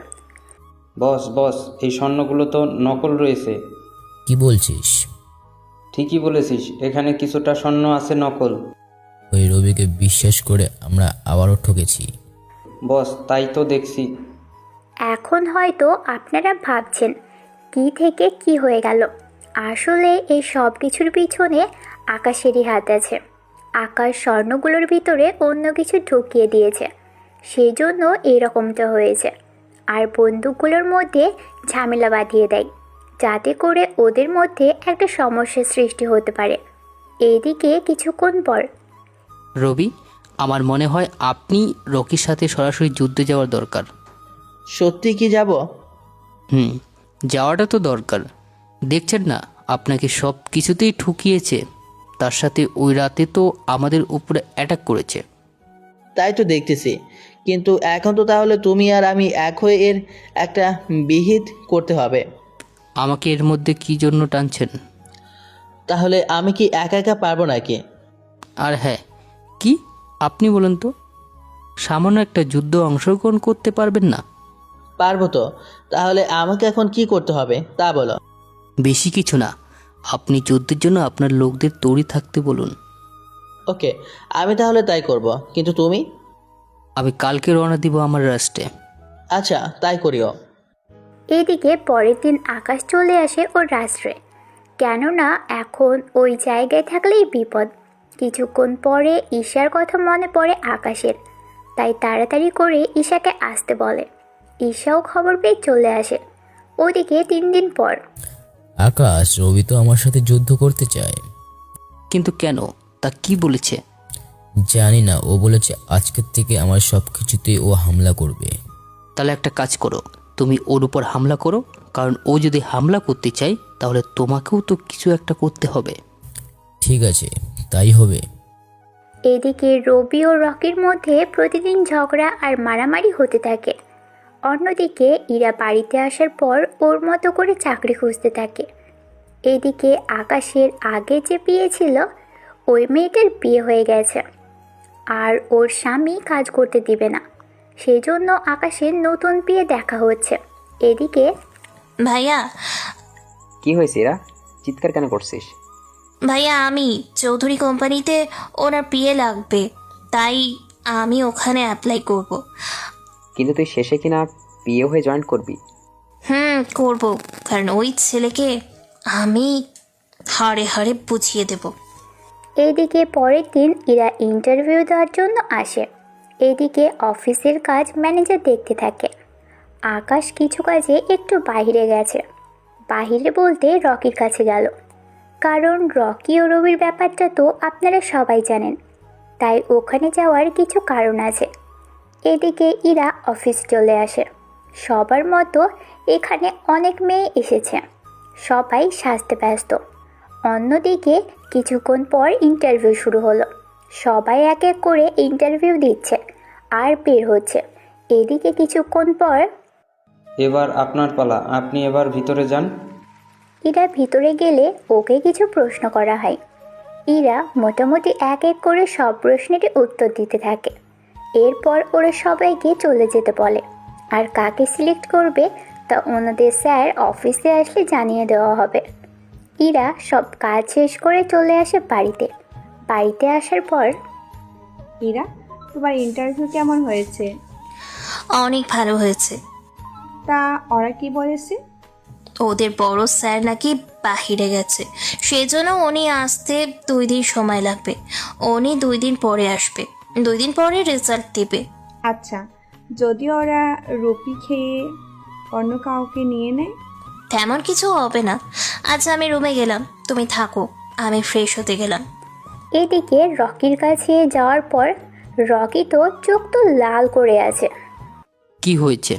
F: বস বস, এই স্বর্ণগুলো তো নকল রয়েছে।
A: কি বলছিস?
F: ঠিকই বলেছিস, এখানে কিছুটা স্বর্ণ আছে নকল।
A: ওই রবিকে বিশ্বাস করে আমরা আবারও ঠকেছি।
F: বস, তাই তো দেখছি।
C: এখন হয়তো আপনারা ভাবছেন কি থেকে কি হয়ে গেল। আসলে এই সব কিছুর পিছনে আকাশেরই হাত আছে। আকাশ স্বর্ণগুলোর ভিতরে অন্য কিছু ঢুকিয়ে দিয়েছে, সেই জন্য এরকমটা হয়েছে। আর বন্দুকগুলোর মধ্যে ঝামেলা বাঁধিয়ে দেয়, যাতে করে ওদের মধ্যে একটা সমস্যার সৃষ্টি হতে পারে। এইদিকে কিছুক্ষণ পর
K: রবি, আমার মনে হয় আপনি রকির সাথে সরাসরি যুদ্ধে যাওয়ার দরকার।
D: সত্যি কি যাব?
K: যাওয়াটা তো দরকার। দেখছেন না আপনাকে সব কিছুতেই ঠুকিয়েছে, তার সাথে ওই রাতে তো আমাদের উপরে অ্যাটাক করেছে।
D: তাই তো দেখতেছি, কিন্তু এখন তো তাহলে তুমি আর আমি এক হয়ে এর একটা বিহিত করতে হবে।
K: আমাকে এর মধ্যে কি জন্য টানছেন?
D: তাহলে আমি কি একা একা পারবো নাকি?
K: আর হ্যাঁ, কি আপনি বলেন তো, সামান্য একটা যুদ্ধ অংশগ্রহণ করতে পারবেন না?
D: পারবো তো। তাহলে আমাকে এখন কি করতে হবে তা বলো।
K: বেশি কিছু না, আপনি যুদ্ধের জন্য আপনার লোকদের তৈরি থাকতে বলুন।
D: ওকে, আমি তাহলে তাই করব, কিন্তু তুমি?
K: আমি কালকে রওনা দিব আমার রাস্টে।
D: আচ্ছা, তাই করিও।
C: এদিকে পরের দিন আকাশ চলে আসে ওর রাষ্ট্রে, কেননা এখন ওই জায়গায় থাকলেই বিপদ। কিছুক্ষণ পরে ঈশার কথা মনে পড়ে আকাশের, তাই তাড়াতাড়ি করে ঈশাকে আসতে বলে। ঈশাও খবর পেয়ে চলে আসে। ওদিকে 3 দিন পর
A: আকাশ, রবি তো আমার সাথে যুদ্ধ করতে চায়।
K: কিন্তু কেন, তা কি বলেছে?
A: জানি না, ও বলেছে আজকের থেকে আমার সব কিছুতেই ও হামলা করবে।
K: তাহলে একটা কাজ করো, তুমি ওর উপর হামলা করো, কারণ ও যদি হামলা করতে চায় তাহলে তোমাকেও তো কিছু একটা করতে হবে।
A: ঠিক আছে, তাই হবে।
C: এদিকে রবি ও রকির মধ্যে প্রতিদিন ঝগড়া আর মারামারি হতে থাকে। অন্যদিকে ইরা বাড়িতে আসার পর ওর মতো করে চাকরি খুঁজতে থাকে। এদিকে আকাশের আগে যে বিয়ে ছিল, ওই মেয়েটার বিয়ে হয়ে গেছে, আর ওর স্বামী কাজ করতে দিবে না, সেই জন্য আকাশের নতুন বিয়ে দেখা হচ্ছে। এদিকে
E: ভাইয়া
I: কি হয়েছে এরা, চিৎকার কেন করছিস?
E: ভাইয়া আমি চৌধুরী কোম্পানিতে ওনার বিয়ে লাগবে, তাই আমি ওখানে অ্যাপ্লাই করব।
I: কিন্তু তুই শেষে কিনা বিয়ে হয়ে জয়েন করবি?
E: করব, কারণ ওই ছেলেকে আমি হাড়ে হাড়ে বুঝিয়ে দেব।
C: এইদিকে পরের দিন ইরা ইন্টারভিউ দেওয়ার জন্য আসে। এদিকে অফিসের কাজ ম্যানেজার দেখতে থাকে। আকাশ কিছু কাজে একটু বাইরে গেছে। বাইরে বলতে রকির কাছে গেল, কারণ রকি ও রবির ব্যাপারটা তো আপনারা সবাই জানেন, তাই ওখানে যাওয়ার কিছু কারণ আছে। এদিকে ইরা অফিস চলে আসে। সবার মতো এখানে অনেক মেয়ে এসেছে, সবাই সাজতে ব্যস্ত। অন্যদিকে কিছুক্ষণ পর ইন্টারভিউ শুরু হলো। সবাই এক এক করে ইন্টারভিউ দিচ্ছে আর বের হচ্ছে। এদিকে কিছুক্ষণ পর
F: এবার আপনার পালা, আপনি এবার ভিতরে যান।
C: ইরা ভিতরে গেলে ওকে কিছু প্রশ্ন করা হয়। ইরা মোটামুটি এক এক করে সব প্রশ্নেরই উত্তর দিতে থাকে। এরপর ওরা সবাইকে চলে যেতে বলে, আর কাকে সিলেক্ট করবে তা ওনাদের স্যার অফিসে আসলে জানিয়ে দেওয়া হবে। ইরা সব কাজ শেষ করে চলে আসে বাড়িতে। বাড়িতে আসার পর
H: ইরা, তোমার ইন্টারভিউ কেমন হয়েছে?
E: অনেক ভালো হয়েছে।
H: তা ওরা কি বলেছে?
E: ওদের বড় স্যার নাকি বাহিরে গেছে, সেজন্য উনি আসতে 2 দিন সময় লাগবে। উনি 2 দিন পরে আসবে, 2 দিন পরে রেজাল্ট দেবে।
H: আচ্ছা, যদি ওরা রুপি খেয়ে অন্য কাউকে নিয়ে নেয়?
E: তেমন কিছু হবে না। আচ্ছা, আমি রুমে গেলাম, তুমি থাকো, আমি ফ্রেশ হতে গেলাম।
C: এদিকে রকির কাছে যাওয়ার পর রকি তো চোখ তো লাল করে আছে।
K: কি হয়েছে?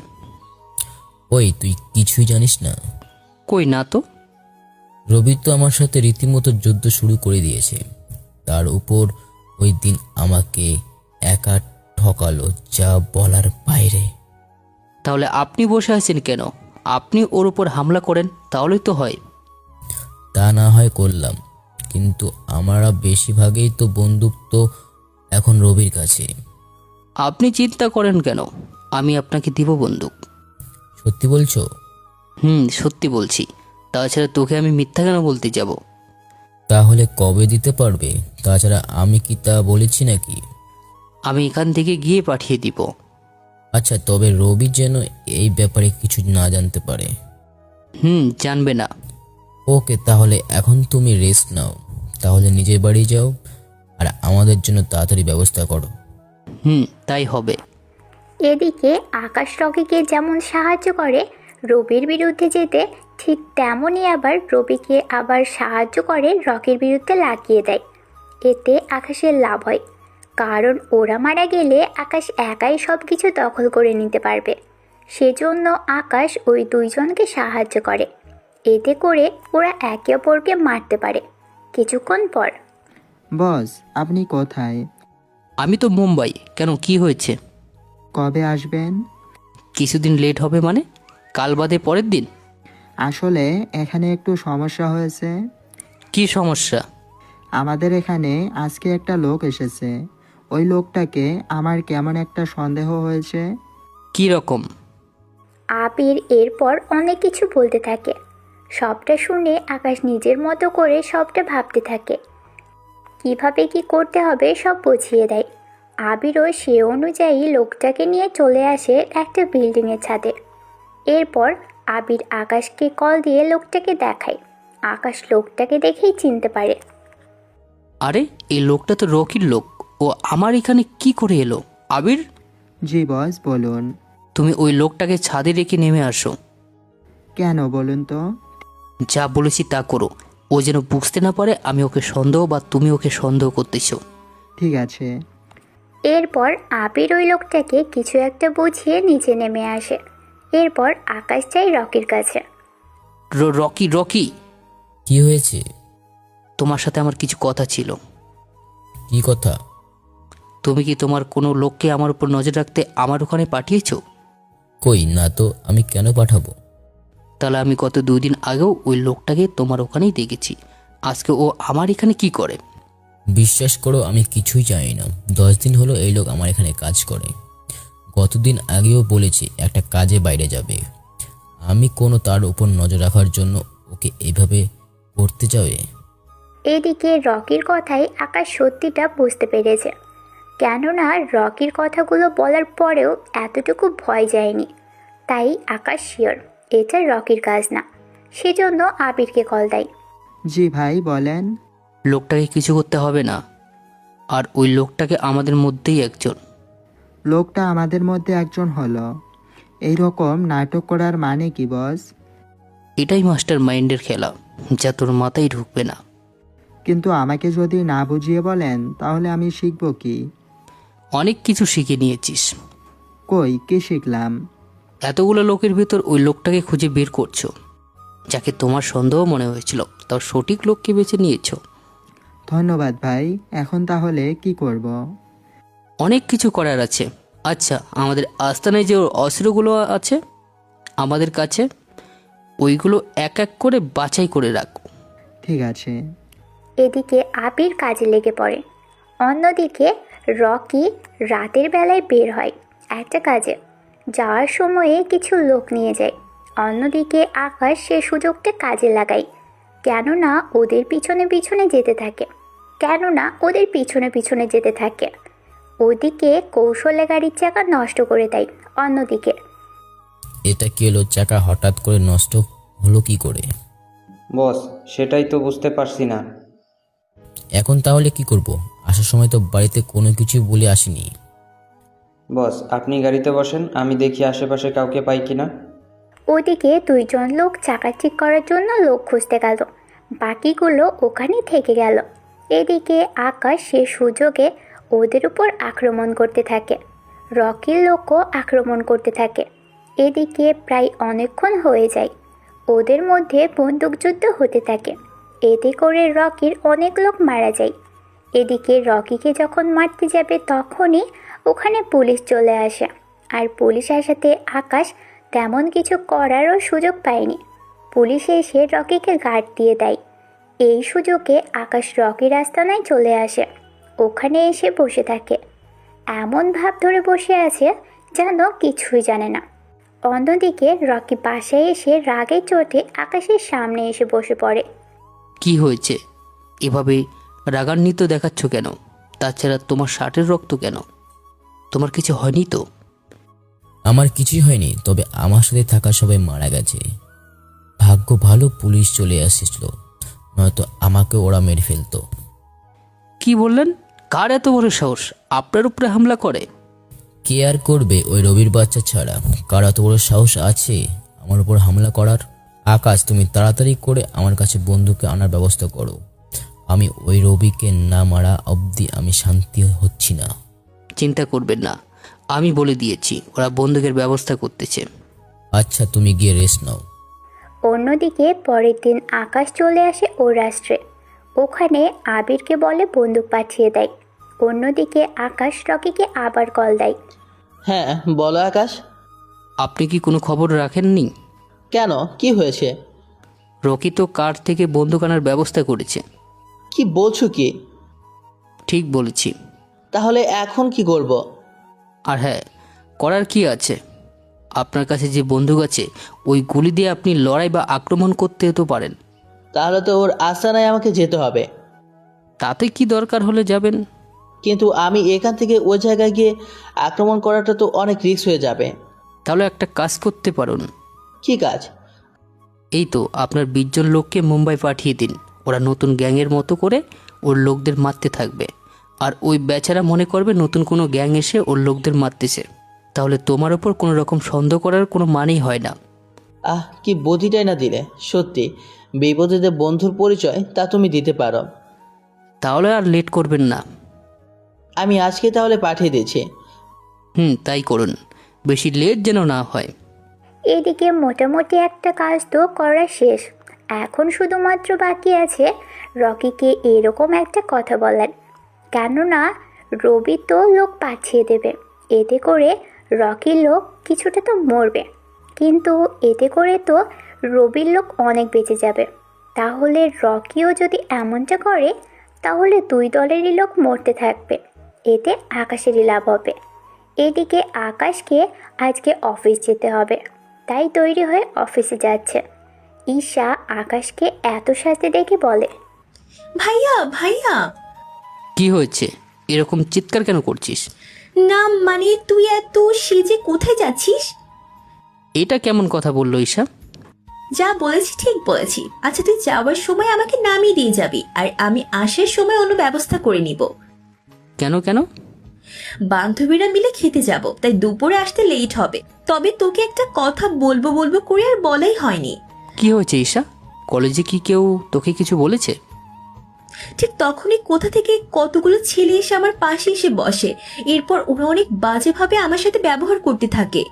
A: ওই, তুই কিছুই জানিস না?
K: কই না তো।
A: রবি তো আমার সাথে রীতিমতো যুদ্ধ শুরু করে দিয়েছে। তার উপর ওই দিন আমাকে একা ঠকালো যা বলার বাইরে।
K: তাহলে আপনি বসে আছেন কেন? আপনি ওর উপর হামলা করেন, তাহলেই তো হয়।
A: তা না হয় করলাম, কিন্তু আমরা বেশিরভাগই তো বন্দুক তো এখন রবির কাছে।
K: আপনি চিন্তা করেন কেন? আমি আপনাকে দিব বন্দুক।
A: সত্যি বলছো?
K: সত্যি বলছি। তাছাড়া তোকে আমি মিথ্যা কেন বলতে যাব?
A: তাহলে কবে দিতে পারবে? তাছাড়া আমি কি তা বলেছি নাকি?
K: আমি এখান থেকে গিয়ে পাঠিয়ে দিব।
A: আচ্ছা, তবে রবি যেন এই ব্যাপারে কিছু না জানতে পারে।
K: জানবে না।
A: ওকে, তাহলে এখন তুমি রেস্ট নাও। তাহলে নিজের বাড়ি যাও আর আমাদের জন্য তাড়াতাড়ি ব্যবস্থা করো।
K: তাই হবে।
C: এদিকে আকাশ রকিকে যেমন সাহায্য করে রবির বিরুদ্ধে যেতে, ঠিক তেমনই আবার রবিকে আবার সাহায্য করে রকির বিরুদ্ধে লাগিয়ে দেয়। এতে আকাশের লাভ হয়, কারণ ওরা মারা গেলে আকাশ একাই সব কিছু দখল করে নিতে পারবে। সেজন্য আকাশ ওই দুইজনকে সাহায্য করে। এতে করে ওরা একে অপরকে মারতে পারে। কিছুক্ষণ পর,
B: বস আপনি কোথায়?
K: আমি তো মুম্বাই। কেন, কি হয়েছে?
B: কবে আসবেন?
K: কিছুদিন লেট হবে মানে? কাল বাদে পরের দিন?
B: আসলে এখানে একটু সমস্যা হয়েছে।
K: কি সমস্যা?
B: আমাদের এখানে আজকে একটা লোক এসেছে। ওই লোকটাকে আমার কেমন একটা সন্দেহ হয়েছে।
K: কি রকম?
C: আবির এরপর অনেক কিছু বলতে থাকে। সবটা শুনে আকাশ নিজের মতো করে সবটা ভাবতে থাকে। কিভাবে কি করতে হবে সব বুঝিয়ে দেয়। আবিরও সে অনুযায়ী লোকটাকে নিয়ে চলে আসে একটা বিল্ডিংয়ের ছাদে। এরপর আবির আকাশকে কল দিয়ে লোকটাকে দেখায়। আকাশ লোকটাকে দেখেই চিনতে পারে।
K: আরে, এই লোকটা তো রকির লোক। ও আমার এখানে কি করে এলো? আবির,
B: জি বস বলুন।
K: তুমি ওই লোকটাকে ছাদে রেখে নেমে আসো।
B: কেন বলুন তো?
K: যা বলেছি তা করো। ও যেন বুঝতে না পারে আমি ওকে সন্দেহ বা তুমি ওকে সন্দেহ করতেছো।
B: ঠিক আছে।
C: এরপর আবির ওই লোকটাকে কিছু একটা বুঝিয়ে নিচে নেমে আসে। এরপর আকাশ যায় রকির কাছে।
K: রকি, রকি,
A: কি হয়েছে?
K: তোমার সাথে আমার কিছু কথা ছিল।
A: কি কথা?
K: তুমি কি তোমার কোনো লোককে আমার উপর নজর রাখতে আমার ওখানে পাঠিয়েছো?
A: কই না তো, আমি কেন পাঠাবো?
K: তাহলে আমি গত 2 দিন আগেও ওই লোকটাকে তোমার ওখানেই দেখেছি। আজকে ও আমার এখানে কি করে?
A: বিশ্বাস করো, আমি কিছুই জানি না। 10 দিন হলো এই লোক আমার এখানে কাজ করে। গতদিন আগেও বলেছি একটা কাজে বাইরে যাবে। আমি কোনো তার উপর নজর রাখার জন্য ওকে এইভাবে করতে যাবে?
C: এদিকে রকির কথায় আকাশ সত্যিটা বুঝতে পেরেছে। কেননা রকির কথাগুলো বলার পরেও এতটুকু ভয় যায়নি। তাই আকাশ শিওর এটা রকির কাজ না। সেজন্য আবিরকে কল দেয়।
B: জি ভাই বলেন।
K: লোকটাকে কিছু করতে হবে না। আর ওই লোকটাকে আমাদের মধ্যেই একজন।
B: লোকটা আমাদের মধ্যে একজন হলো? এই রকম নাটক করার মানে কি বস?
K: এটাই মাস্টার মাইন্ডের খেলা, যা তোর মাথায় ঢুকবে না।
B: কিন্তু আমাকে যদি না বুঝিয়ে বলেন তাহলে আমি শিখব কি?
K: অনেক কিছু শিখে নিয়েছিস।
B: কই কি শিখলাম?
K: এতগুলো লোকের ভিতর ওই লোকটাকে খুঁজে বের করছো, যাকে তোমার সন্দেহ মনে হয়েছিল, তার সঠিক লোককে বেছে নিয়েছো।
B: ধন্যবাদ ভাই। এখন তাহলে কি করব?
K: অনেক কিছু করার আছে। আচ্ছা, আমাদের আস্তানায় যে অস্ত্রগুলো আছে আমাদের কাছে, ওইগুলো এক এক করে বাছাই করে রাখো।
B: ঠিক আছে।
C: এদিকে আবির কাজে লেগে পড়ে। অন্যদিকে রকি রাতের বেলায় বের হয় একটা কাজে। যাওয়ার সময়ে কিছু লোক নিয়ে যায়। অন্যদিকে আকাশ সে সুযোগটা কাজে লাগায়। কেননা ওদের পিছনে পিছনে যেতে থাকে। ওদিকে কৌশলে গাড়ির চাকা নষ্ট করে দেয়। অন্যদিকে
A: এটা কি হলো? চাকা হঠাৎ করে নষ্ট হলো কি করে?
F: বস সেটাই তো বুঝতে পারছি না।
A: এখন তাহলে কি করব? আসার সময় তো বাড়িতে কোনো কিছু বলে আসিনি।
F: বস আপনি গাড়িতে বসেন, আমি দেখি আশেপাশে কাউকে পাই কিনা।
C: ওদিকে 2 জন লোক চাকা ঠিক করার জন্য লোক খুঁজতে গেল। বাকিগুলো ওখানেই থেকে গেল। এদিকে আকাশ সে সুযোগে ওদের উপর আক্রমণ করতে থাকে। রকির লোকও আক্রমণ করতে থাকে। এদিকে প্রায় অনেকক্ষণ হয়ে যায়। ওদের মধ্যে বন্দুকযুদ্ধ হতে থাকে। এতে করে রকির অনেক লোক মারা যায়। এদিকে রকিকে যখন মারতে যাবে তখনই ওখানে পুলিশ চলে আসে, আর পুলিশ আসাতে আকাশ তেমন কিছু করারও সুযোগ পায়নি। পুলিশ এসে রকিকে গার্ড দিয়ে দেয়। এই সুযোগে আকাশ রকির আস্তানায় চলে আসে, ওখানে এসে বসে থাকে। এমন ভাব ধরে বসে আছে যেন কিছুই জানে না। অন্যদিকে রকি বাসায় এসে রাগে চোটে আকাশের সামনে এসে বসে পড়ে।
K: কি হয়েছে? এভাবে রাগান্বিত দেখাচ্ছ কেন? তাছাড়া তোমার শার্টের রক্ত কেন? তোমার কিছু হয়নি তো?
A: আমার কিছুই হয়নি, তবে আমার সাথে থাকা সবাই মারা গেছে। ভাগ্য ভালো পুলিশ চলে আসছিল, নয়তো আমাকে ওরা মেরে ফেলতো।
K: কি বললেন? কার এত বড় সাহস আপনার উপরে হামলা করে?
A: কে আর করবে ওই রবির বাচ্চা ছাড়া? কার এত বড় সাহস আছে আমার উপর হামলা করার? আকাশ, তুমি তাড়াতাড়ি করে আমার কাছে বন্ধুকে আনার ব্যবস্থা করো। আমি ওই রবিকে না মারা অবধি আমি শান্তি হচ্ছি না।
K: চিন্তা করবেন না, আমি বলে দিয়েছি ওরা বন্দুকের ব্যবস্থা করতেছে।
A: আচ্ছা, তুমি গিয়ে রেস্ট নাও।
C: অন্যদিকে পরের দিন আকাশ চলে আসে ও রাষ্ট্রে। ওখানে আবিরকে বলে বন্দুক পাঠিয়ে দেয়। অন্যদিকে আকাশ রকিকে আবার কল দেয়।
D: হ্যাঁ বলো আকাশ।
K: আপনি কি কোনো খবর রাখেননি?
D: কেন, কি হয়েছে?
K: রকি তো কার থেকে বন্দুক আনার ব্যবস্থা করেছে।
D: কি বলছো কি?
K: ঠিক বলেছি।
D: তাহলে এখন কি করব?
K: আর হ্যাঁ, করার কি আছে? আপনার কাছে যে বন্দুক আছে ওই গুলি দিয়ে আপনি লড়াই বা আক্রমণ করতে তো পারেন।
D: তাহলে তো ওর আস্তানায় আমাকে যেতে হবে।
K: তাতে কি দরকার হলে যাবেন।
D: কিন্তু আমি এখান থেকে ওই জায়গায় গিয়ে আক্রমণ করাটা তো অনেক রিস্ক হয়ে যাবে।
K: তাহলে একটা কাজ করতে পারেন।
D: কি কাজ?
K: এই তো আপনার 20 জন লোককে মুম্বাই পাঠিয়ে দিন। ওরা নতুন গ্যাংয়ের মতো করে ওর লোকদের মারতে থাকবে, আর ওই বেচারা মনে করবে নতুন কোনো গ্যাং এসে ওর লোকদের মারতেছে। তাহলে তোমার ওপর কোনো রকম সন্দেহ করার কোনো মানেই হয় না।
D: কি বুদ্ধিটাই না দিলে। সত্যি বিপদে যে বন্ধুর পরিচয় তা তুমি দিতে পারো।
K: তাহলে আর লেট করবেন না।
D: আমি আজকে তাহলে পাঠিয়ে দিচ্ছি।
K: তাই করুন, বেশি লেট যেন না হয়।
C: এদিকে মোটামুটি একটা কাজ তো করা শেষ। এখন শুধুমাত্র বাকি আছে রকিকে এরকম একটা কথা বলার। কেননা রবি তো লোক পাঠিয়ে দেবে, এতে করে রকির লোক কিছুটা তো মরবে, কিন্তু এতে করে তো রবির লোক অনেক বেঁচে যাবে। তাহলে রকিও যদি এমনটা করে তাহলে দুই দলেরই লোক মরতে থাকবে, এতে আকাশেরই লাভ হবে। এদিকে আকাশকে আজকে অফিস যেতে হবে, তাই তৈরি হয়ে অফিসে যাচ্ছে। ঈশা আকাশকে এত সাজতে দেখে বলে,
J: ভাইয়া ভাইয়া।
K: কি হয়েছে? এরকম চিৎকার কেন করছিস?
J: না মানে তুই এত সেজে কোথায় যাচ্ছিস?
K: এটা কেমন কথা বললো ঈশা?
J: যা বলেছি ঠিক বলেছি। আচ্ছা তুই যাওয়ার সময় আমাকে নামিয়ে দিয়ে যাবি, আর আমি আসার সময় অন্য ব্যবস্থা করে নিব।
K: কেন কেন?
J: বান্ধবীরা মিলে খেতে যাব, তাই দুপুরে আসতে লেট হবে। তবে তোকে একটা কথা বলবো বলবো করে আর বলাই হয়নি।
K: কি হয়েছে ঈশা? কলেজে কি কেউ তোকে কিছু বলেছে?
J: ঠিক তখনই কোথা থেকে কতগুলো ছেলে এসে আমার পাশে এসে বসে। এরপর ওরা অনেক বাজেভাবে আমার সাথে ব্যবহার করতে থাকে।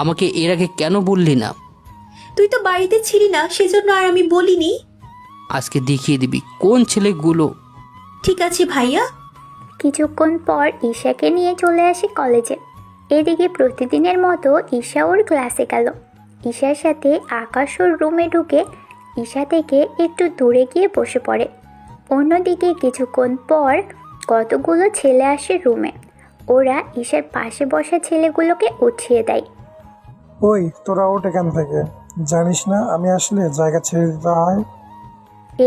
K: আমাকে এর আগে কেন বললি না?
J: তুই তো বাড়িতে ছিলি না, সেজন্য আর আমি বলিনি।
K: আজকে দেখিয়ে দিবি কোন ছেলেগুলো।
J: ঠিক আছে ভাইয়া।
C: কিছুক্ষণ পর ঈশাকে নিয়ে চলে আসে কলেজে। এদিকে প্রতিদিনের মতো ঈশা ওর ক্লাসে গেল। ঈশার সাথে আকাশ ওর রুমে ঢুকে ঈশা থেকে একটু দূরে গিয়ে বসে পড়ে। অন্যদিকে কিছুক্ষণ পর কতগুলো ছেলে আসে রুমে। ওরা ঈশার পাশে বসা ছেলেগুলোকে উঠিয়ে দেয়।
L: ওই তোরা ওঠ এখান থেকে, জানিস না আমি আসলে জায়গা ছেড়ে দিতে হয়।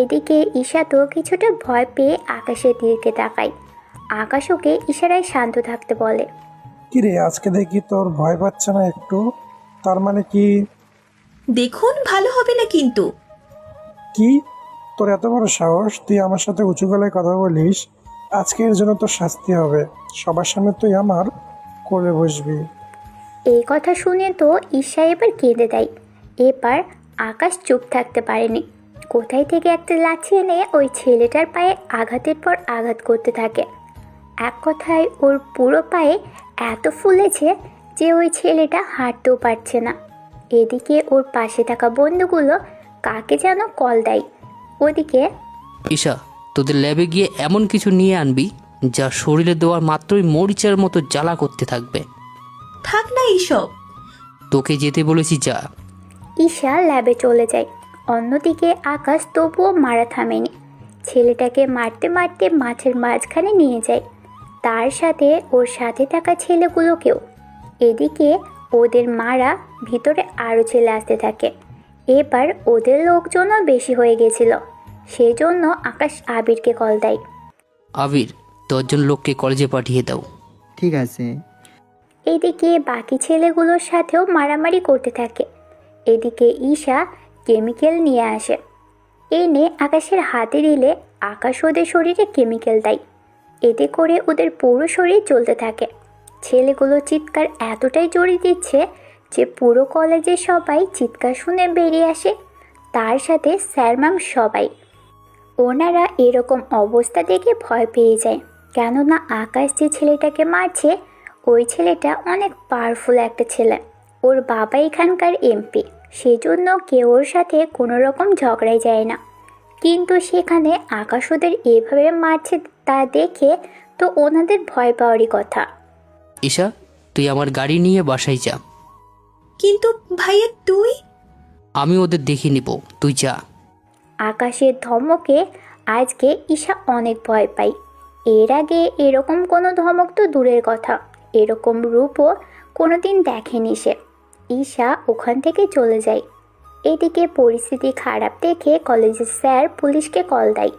C: এদিকে ঈশা তো কিছুটা ভয় পেয়ে আকাশের দিকে তাকায়। আকাশ ওকে ইশারায় শান্ত থাকতে বলে।
L: কিরে আজকে দেখি তোর ভয় পাচ্ছে না একটু? তার মানে কি?
J: দেখুন ভালো হবে না কিন্তু।
L: কি তোর এত বড় সাহস, তুই আমার সাথে উঁচু গলায় কথা বলিস? আজকে এর জন্য তোর শাস্তি হবে। সবার সামনে তুই আমার কোলে বসবি।
C: এই কথা শুনে তো ঈশা এবার কেঁদে দেয়। এবার আকাশ চুপ থাকতে পারেনি, কোথায় থেকে একটা লাঠি এনে ওই ছেলেটার পায়ে আঘাতের পর আঘাত করতে থাকে। এক কথায় ওর পুরো পায়ে এত ফুলেছে যে ওই ছেলেটা হাঁটতেও পারছে না। এদিকে ওর পাশে থাকা বন্ধুগুলো কাকে যেন কল দেয়। ওদিকে
K: ঈশা, তোদের ল্যাবে গিয়ে এমন কিছু নিয়ে আনবি যা শরীরে দেওয়ার মাত্রই মরিচার মতো জ্বালা করতে থাকবে।
J: থাক না এইসব।
K: তোকে যেতে বলেছি, যা।
C: ঈশা ল্যাবে চলে যায়। অন্যদিকে আকাশ তবুও মারা থামেনি। ছেলেটাকে মারতে মারতে মাঠের মাঝখানে নিয়ে যায়, তার সাথে ওর সাথে থাকা ছেলেগুলোকেও। এদিকে ওদের মারা ভিতরে আরও ছেলে আসতে থাকে। এবার ওদের লোকজনও বেশি হয়ে গেছিল, সেজন্য আকাশ আবিরকে কল দেয়।
K: আবির, 10 জন লোককে কলেজে পাঠিয়ে দাও।
B: ঠিক আছে।
C: এদিকে বাকি ছেলেগুলোর সাথেও মারামারি করতে থাকে। এদিকে ঈশা কেমিক্যাল নিয়ে আসে, এনে আকাশের হাতে দিলে আকাশ ওদের শরীরে কেমিক্যাল দেয়। এতে করে ওদের পুরো শরীর জ্বলতে থাকে। ছেলেগুলো চিৎকার এতটাই জোরে দিচ্ছে যে পুরো কলেজে সবাই চিৎকার শুনে বেরিয়ে আসে, তার সাথে স্যার ম্যাম সবাই। ওনারা এরকম অবস্থা দেখে ভয় পেয়ে যায়, কেননা আকাশ যে ছেলেটাকে মারছে ওই ছেলেটা অনেক পাওয়ারফুল একটা ছেলে। ওর বাবা এখানকার এমপি, সেজন্য কেউ ওর সাথে কোনো রকম ঝগড়ায় যায় না। কিন্তু সেখানে আকাশ ওদের এভাবে মারছে তা দেখে তো ওনাদের ভয় পাওয়ারই কথা।
K: ঈশা, তুই আমার গাড়ি নিয়ে বাসায় যা।
J: কিন্তু ভাইয়া তুই?
K: আমি ওদের দেখে নিব, তুই যা।
C: আকাশের ধমকে আজকে ঈশা অনেক ভয় পায়। এর আগে এরকম কোনো ধমক তো দূরের কথা, এরকম রূপও কোনোদিন দেখেনি সে। ঈশা ওখান থেকে চলে যায়। এদিকে পরিস্থিতি খারাপ দেখে কলেজের স্যার পুলিশকে কল দেয়।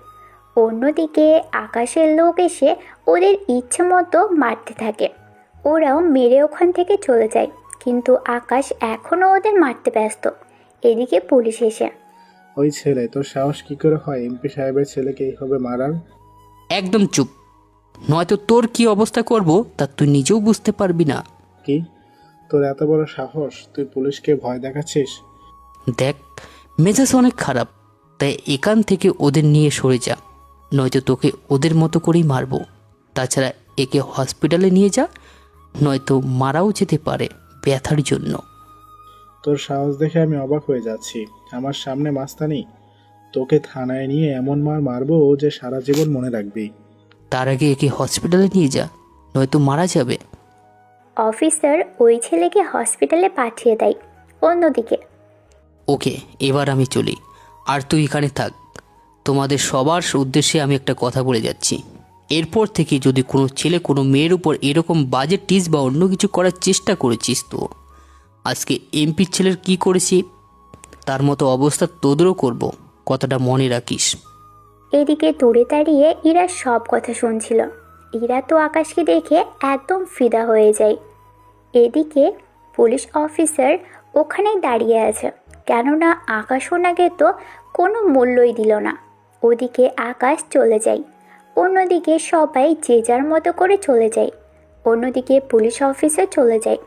C: অন্যদিকে আকাশের লোক এসে ওদের ইচ্ছে মতো মারতে থাকে। ওরাও মেরে ওখান থেকে চলে যায়, কিন্তু আকাশ এখনও ওদের মারতে ব্যস্ত। এদিকে পুলিশ এসে,
G: ওই ছেলে, তোর সাহস কি করে হয় এমপি সাহেবের ছেলেকে এইভাবে মারার?
K: একদম চুপ, নয়তো তোর কি অবস্থা করব তা তুই নিজেও বুঝতে পারবি না।
G: কি, তোর এত বড় সাহস, তুই পুলিশকে ভয় দেখাচ্ছিস?
K: দেখ, মেজাজ অনেক খারাপ, তাই এখান থেকে ওদের নিয়ে সরে যা, নয়তো তোকে ওদের মতো করেই মারবো। তাছাড়া একে হসপিটালে নিয়ে যা, নয়তো মারাও যেতে পারে ব্যথার জন্য।
G: তোর সাহস দেখে আমি অবাক হয়ে যাচ্ছি। আমার সামনে মাস্তানি, তোকে থানায় নিয়ে এমন মার মারবো যে সারা জীবন মনে রাখবি।
K: তার আগে একে হসপিটালে নিয়ে যা, নয়তো মারা যাবে।
C: অফিসার ওই ছেলেকে হসপিটালে পাঠিয়ে দেয়। অন্যদিকে,
K: ওকে, এবার আমি চলি, আর তুই এখানে থাক। তোমাদের সবার উদ্দেশ্যে আমি একটা কথা বলে যাচ্ছি, এরপর থেকে যদি কোনো ছেলে কোনো মেয়ের উপর এরকম বাজে টিজ বা অন্য কিছু করার চেষ্টা করেছিস, তো আজকে এমপির ছেলের কি করেছি তার মতো অবস্থা তোদেরও করব, কথাটা মনে রাখিস।
C: এদিকে দূরে দাঁড়িয়ে ইরা সব কথা শুনছিল। ইরা তো আকাশকে দেখে একদম ফিদা হয়ে যায়। এদিকে পুলিশ অফিসার ওখানেই দাঁড়িয়ে আছে, কেননা আকাশ ওনাকে তো কোনো মূল্যই দিল না। ওদিকে আকাশ চলে যায়, অন্যদিকে সবাই যে যার মতো করে চলে যায়। অন্যদিকে পুলিশ অফিসার চলে যায়।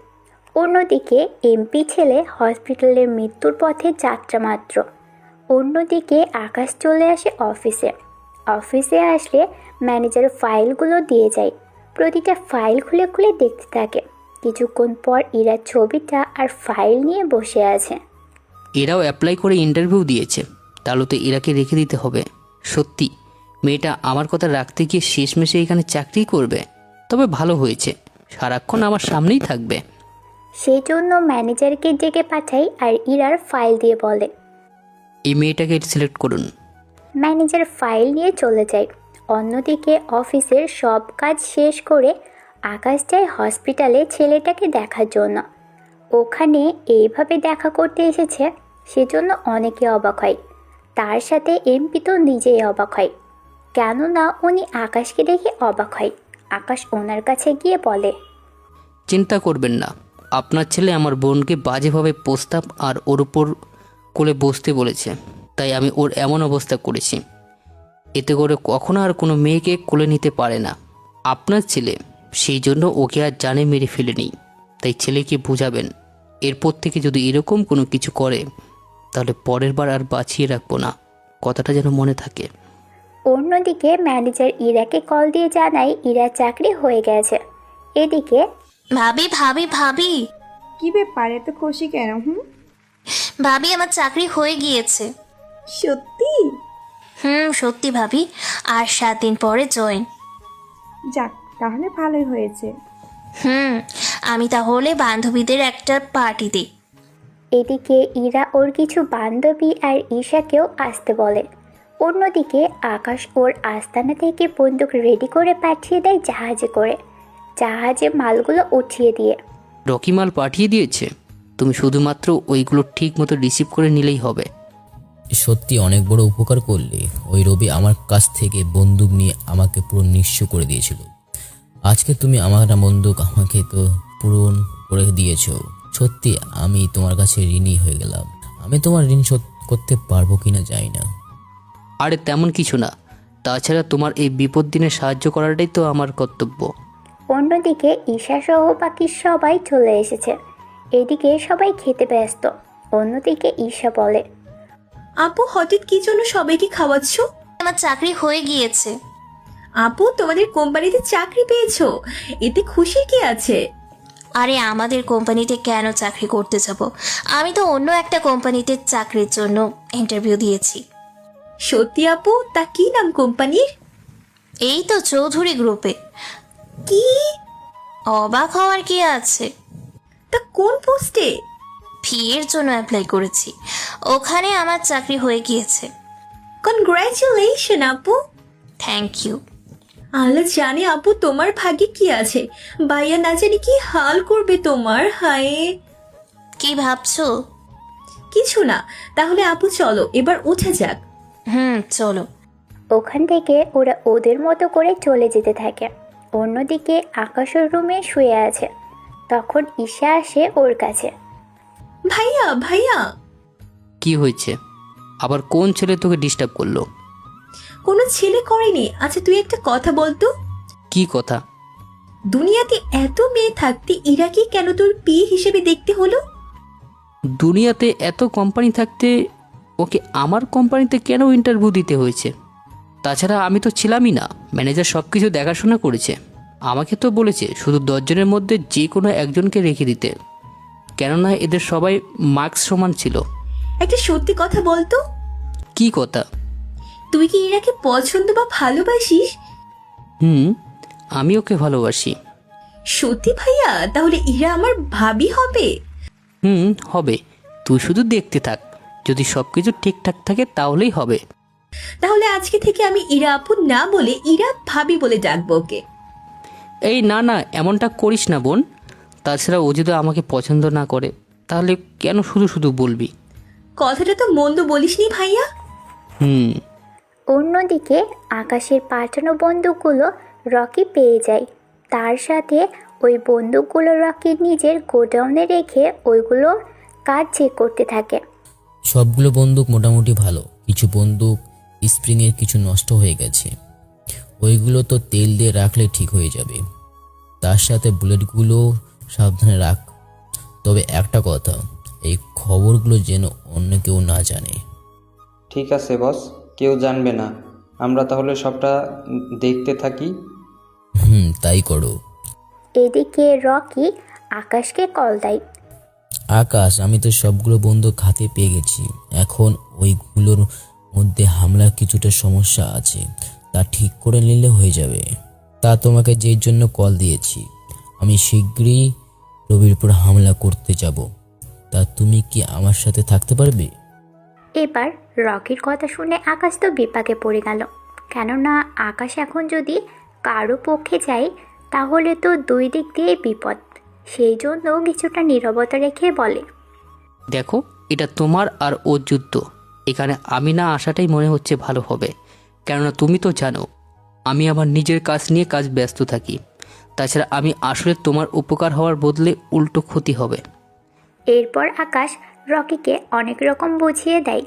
C: অন্যদিকে এমপি ছেলে হসপিটালের মৃত্যুর পথে যাত্রা মাত্র। অন্যদিকে আকাশ চলে আসে অফিসে। অফিসে আসলে ম্যানেজার ফাইলগুলো দিয়ে যায়। প্রতিটা ফাইল খুলে খুলে দেখতে থাকে। কিছুক্ষণ পর ইরার ছবিটা আর ফাইল নিয়ে বসে আছে।
K: এরাও অ্যাপ্লাই করে ইন্টারভিউ দিয়েছে, তাহলে তো এরাকে রেখে দিতে হবে। সত্যি মেয়েটা আমার কথা রাখতে গিয়ে শেষমেশে এখানে চাকরি করবে। তবে ভালো হয়েছে, সারাক্ষণ আমার সামনেই থাকবে।
C: সেই জন্য ম্যানেজারকে ডেকে পাঠাই আর ইরার ফাইল দিয়ে বলে,
K: এই মেয়েটাকে সিলেক্ট করুন।
C: ম্যানেজার ফাইল নিয়ে চলে যায়। অন্যদিকে অফিসের সব কাজ শেষ করে আকাশ যায় হসপিটালে ছেলেটাকে দেখার জন্য। ওখানে এইভাবে দেখা করতে এসেছে, সেজন্য অনেকে অবাক হয়। তার সাথে এমপি তো নিজেই অবাক হয়, কেননা উনি আকাশকে দেখে অবাক হয়। আকাশ ওনার কাছে গিয়ে বলে,
K: চিন্তা করবেন না, আপনার ছেলে আমার বোনকে বাজেভাবে প্রস্তাব আর ওর উপর কোলে বসতে বলেছে, তাই আমি ওর এমন অবস্থা করেছি। এতে করে কখনো আর কোনো মেয়েকে কোলে নিতে পারে না। আপনার ছেলে সেই জন্য ওকে আর জানে মেরে ফেলেনি, তাই ছেলেকে বুঝাবেন এরপর থেকে যদি এরকম কোনো কিছু করে তাহলে পরের বার আর বাঁচিয়ে রাখবো না, কথাটা যেন মনে থাকে।
C: অন্যদিকে ম্যানেজার ইরাকে কল দিয়ে জানায় ইরা চাকরি হয়ে গেছে। এদিকে,
E: ভাবি ভাবি ভাবি
H: কি ব্যাপার, এত খুশি কেন?
E: ভাবি আমার চাকরি হয়ে গিয়েছে।
H: সত্যি?
E: সত্যি ভাবি, আর 7 দিন পরে জয়েন।
H: যাক, তাহলে ভালোই হয়েছে।
E: আমি তাহলে বান্ধবীদের একটা পার্টি দিই।
C: এদিকে ইরা ওর কিছু বান্ধবী আর ঈশাকেও আসতে বলে। অন্যদিকে আকাশ ওর আস্তানা থেকে বন্দুক রেডি করে পাঠিয়ে দেয় জাহাজে করে, জাহাজে মালগুলো উঠিয়ে দিয়ে।
K: রকি মাল পাঠিয়ে দিয়েছে, তুমি শুধুমাত্র ওইগুলো ঠিক মতো রিসিভ করে নিলেই হবে।
A: সত্যি অনেক বড় উপকার করলে। ওই রবি আমার কাছ থেকে বন্দুক নিয়ে আমাকে পুরো নিঃস্ব করে দিয়েছিল। আজকে তুমি আমার বন্দুক আমাকে তো পূরণ করে দিয়েছো। সত্যি আমি তোমার কাছে ঋণী হয়ে গেলাম। আমি তোমার ঋণ শোধ করতে পারবো কিনা জানি না।
K: আরে তেমন কিছু না, তাছাড়া তোমার এই বিপদ দিনে সাহায্য করাটাই তো আমার কর্তব্য।
C: অন্যদিকে ঈশা সহ বাকি সবাই চলে এসেছে। এদিকে সবাই খেতে ব্যস্ত। অন্যদিকে ঈশা বলে,
J: আপু হঠাৎ কি জন্য সবাইকে খাওয়াচ্ছ?
E: আমার চাকরি হয়ে গিয়েছে।
J: আপু তোমাদের কোম্পানিতে চাকরি পেয়েছো, এতে খুশির কি আছে?
E: আরে আমাদের কোম্পানিতে কেন চাকরি করতে যাব? আমি তো অন্য একটা কোম্পানিতে চাকরির জন্য ইন্টারভিউ দিয়েছি।
J: সত্যি আপু? তা কি নাম কোম্পানির?
E: এই তো চৌধুরী গ্রুপে।
J: কি?
E: অবাক হওয়ার কি আছে?
J: তা কোন পোস্টে?
E: ফিয়ের জন্য অ্যাপ্লাই করেছি, ওখানে আমার চাকরি হয়ে গিয়েছে।
J: কনগ্রাচুলেশন আপু।
E: Thank you.
J: আল্লাহ জানে আপু তোমার ভাগ্যে কি আছে, ভাইয়া না জানি কি হাল করবে তোমার। হায়,
E: কি ভাবছো?
J: কিছু না। তাহলে আপু চলো এবার উঠে যাক।
E: চলো।
C: ওখান থেকে ওরা ওদের মতো করে চলে যেতে থাকে। অন্যদিকে আকাশের রুমে শুয়ে আছে। তখন ঈশা আসে ওর কাছে।
J: ভাইয়া ভাইয়া।
K: কি হয়েছে? আবার কোন ছেলে তোকে ডিস্টার্ব করলো?
J: কোনো ছেলে করেনি। আচ্ছা তুই একটা কথা বলতো।
K: কি কথা?
J: দুনিয়াতে এত মেয়ে থাকতে ইরাকে কেন তোর বিয়ে হিসেবে দেখতে হলো?
K: দুনিয়াতে এত কোম্পানি থাকতে ওকে আমার কোম্পানিতে কেন ইন্টারভিউ দিতে হয়েছে? তাছাড়া আমি তো ছিলামই না, ম্যানেজার সব কিছু দেখাশোনা করেছে। আমাকে তো বলেছে শুধু 10 জনের মধ্যে যে কোনো একজনকে রেখে দিতে, কেননা এদের সবাই মার্কস সমান ছিল।
J: একটা সত্যি কথা বলতো।
K: কি কথা?
J: তুই কি ইরাকে পছন্দ বা ভালোবাসিস?
K: আমি ওকে ভালোবাসি।
J: সত্যি ভাইয়া? তাহলে ইরা আমার ভাবি হবে?
K: হবে। তুই শুধু দেখতে থাক, যদি সব কিছু ঠিকঠাক থাকে তাহলেই হবে।
J: তাহলে আজকে থেকে আমি ইরা আপু না বলে ইরা ভাবি বলে ডাকবো ওকে।
K: এই না না, এমনটা করিস না বোন। তাছাড়া ও যদি আমাকে পছন্দ না করে তাহলে কেন শুধু শুধু বলবি?
J: কথাটা তো মন্দ বলিসনি ভাইয়া।
C: অন্যদিকে আকাশের পাঠানো বন্দুকগুলো রকি পেয়ে যায়। তার সাথে ওই বন্দুকগুলো রকি নিজের গোডাউনে রেখে ওইগুলো কাজ চেক করতে থাকে।
A: সবগুলো বন্দুক মোটামুটি ভালো। কিছু বন্দুক স্প্রিংয়ের কিছু নষ্ট হয়ে গেছে, ওইগুলো তো তেল দিয়ে রাখলে ঠিক হয়ে যাবে। তার সাথে বুলেটগুলো সাবধানে রাখ। তবে একটা কথা, এই খবরগুলো যেন অন্য কেউ না জানে।
F: ঠিক আছে বস, কেউ জানবে না। আমরা তাহলে সবটা দেখতে থাকি।
A: তাই করো।
C: এদিকে রকি আকাশকে কল দেয়।
A: আকাশ, আমি তো সবগুলো বন্দুক হাতে পেয়ে গেছি। এখন ওইগুলোর মধ্যে হামলার কিছুটা সমস্যা আছে, তা ঠিক করে নিলে হয়ে যাবে। তা তোমাকে যেই জন্য কল দিয়েছি, আমি শীঘ্রই রবির উপর হামলা করতে যাব। তা তুমি কি আমার সাথে থাকতে পারবে?
C: এবার রকির কথা শুনে আকাশ তো বিপাকে পড়ে গেল। কেননা আকাশ এখন যদি কারো পক্ষে যায় তাহলে তো দুই দিক দিয়ে বিপদ। সেই জন্য কিছুটা নীরবতা রেখে বলে,
K: দেখো, এটা তোমার আর ওর যুদ্ধ। এখানে আমি না আসাটাই মনে হচ্ছে ভালো হবে, কেননা তুমি তো জানো আমি আমার নিজের কাজ নিয়ে ব্যস্ত থাকি। তাছাড়া আমি আসলে তোমার উপকার হওয়ার বদলে উল্টো ক্ষতি হবে।
C: এরপর আকাশ রকিকে অনেক রকম বুঝিয়ে দেয়।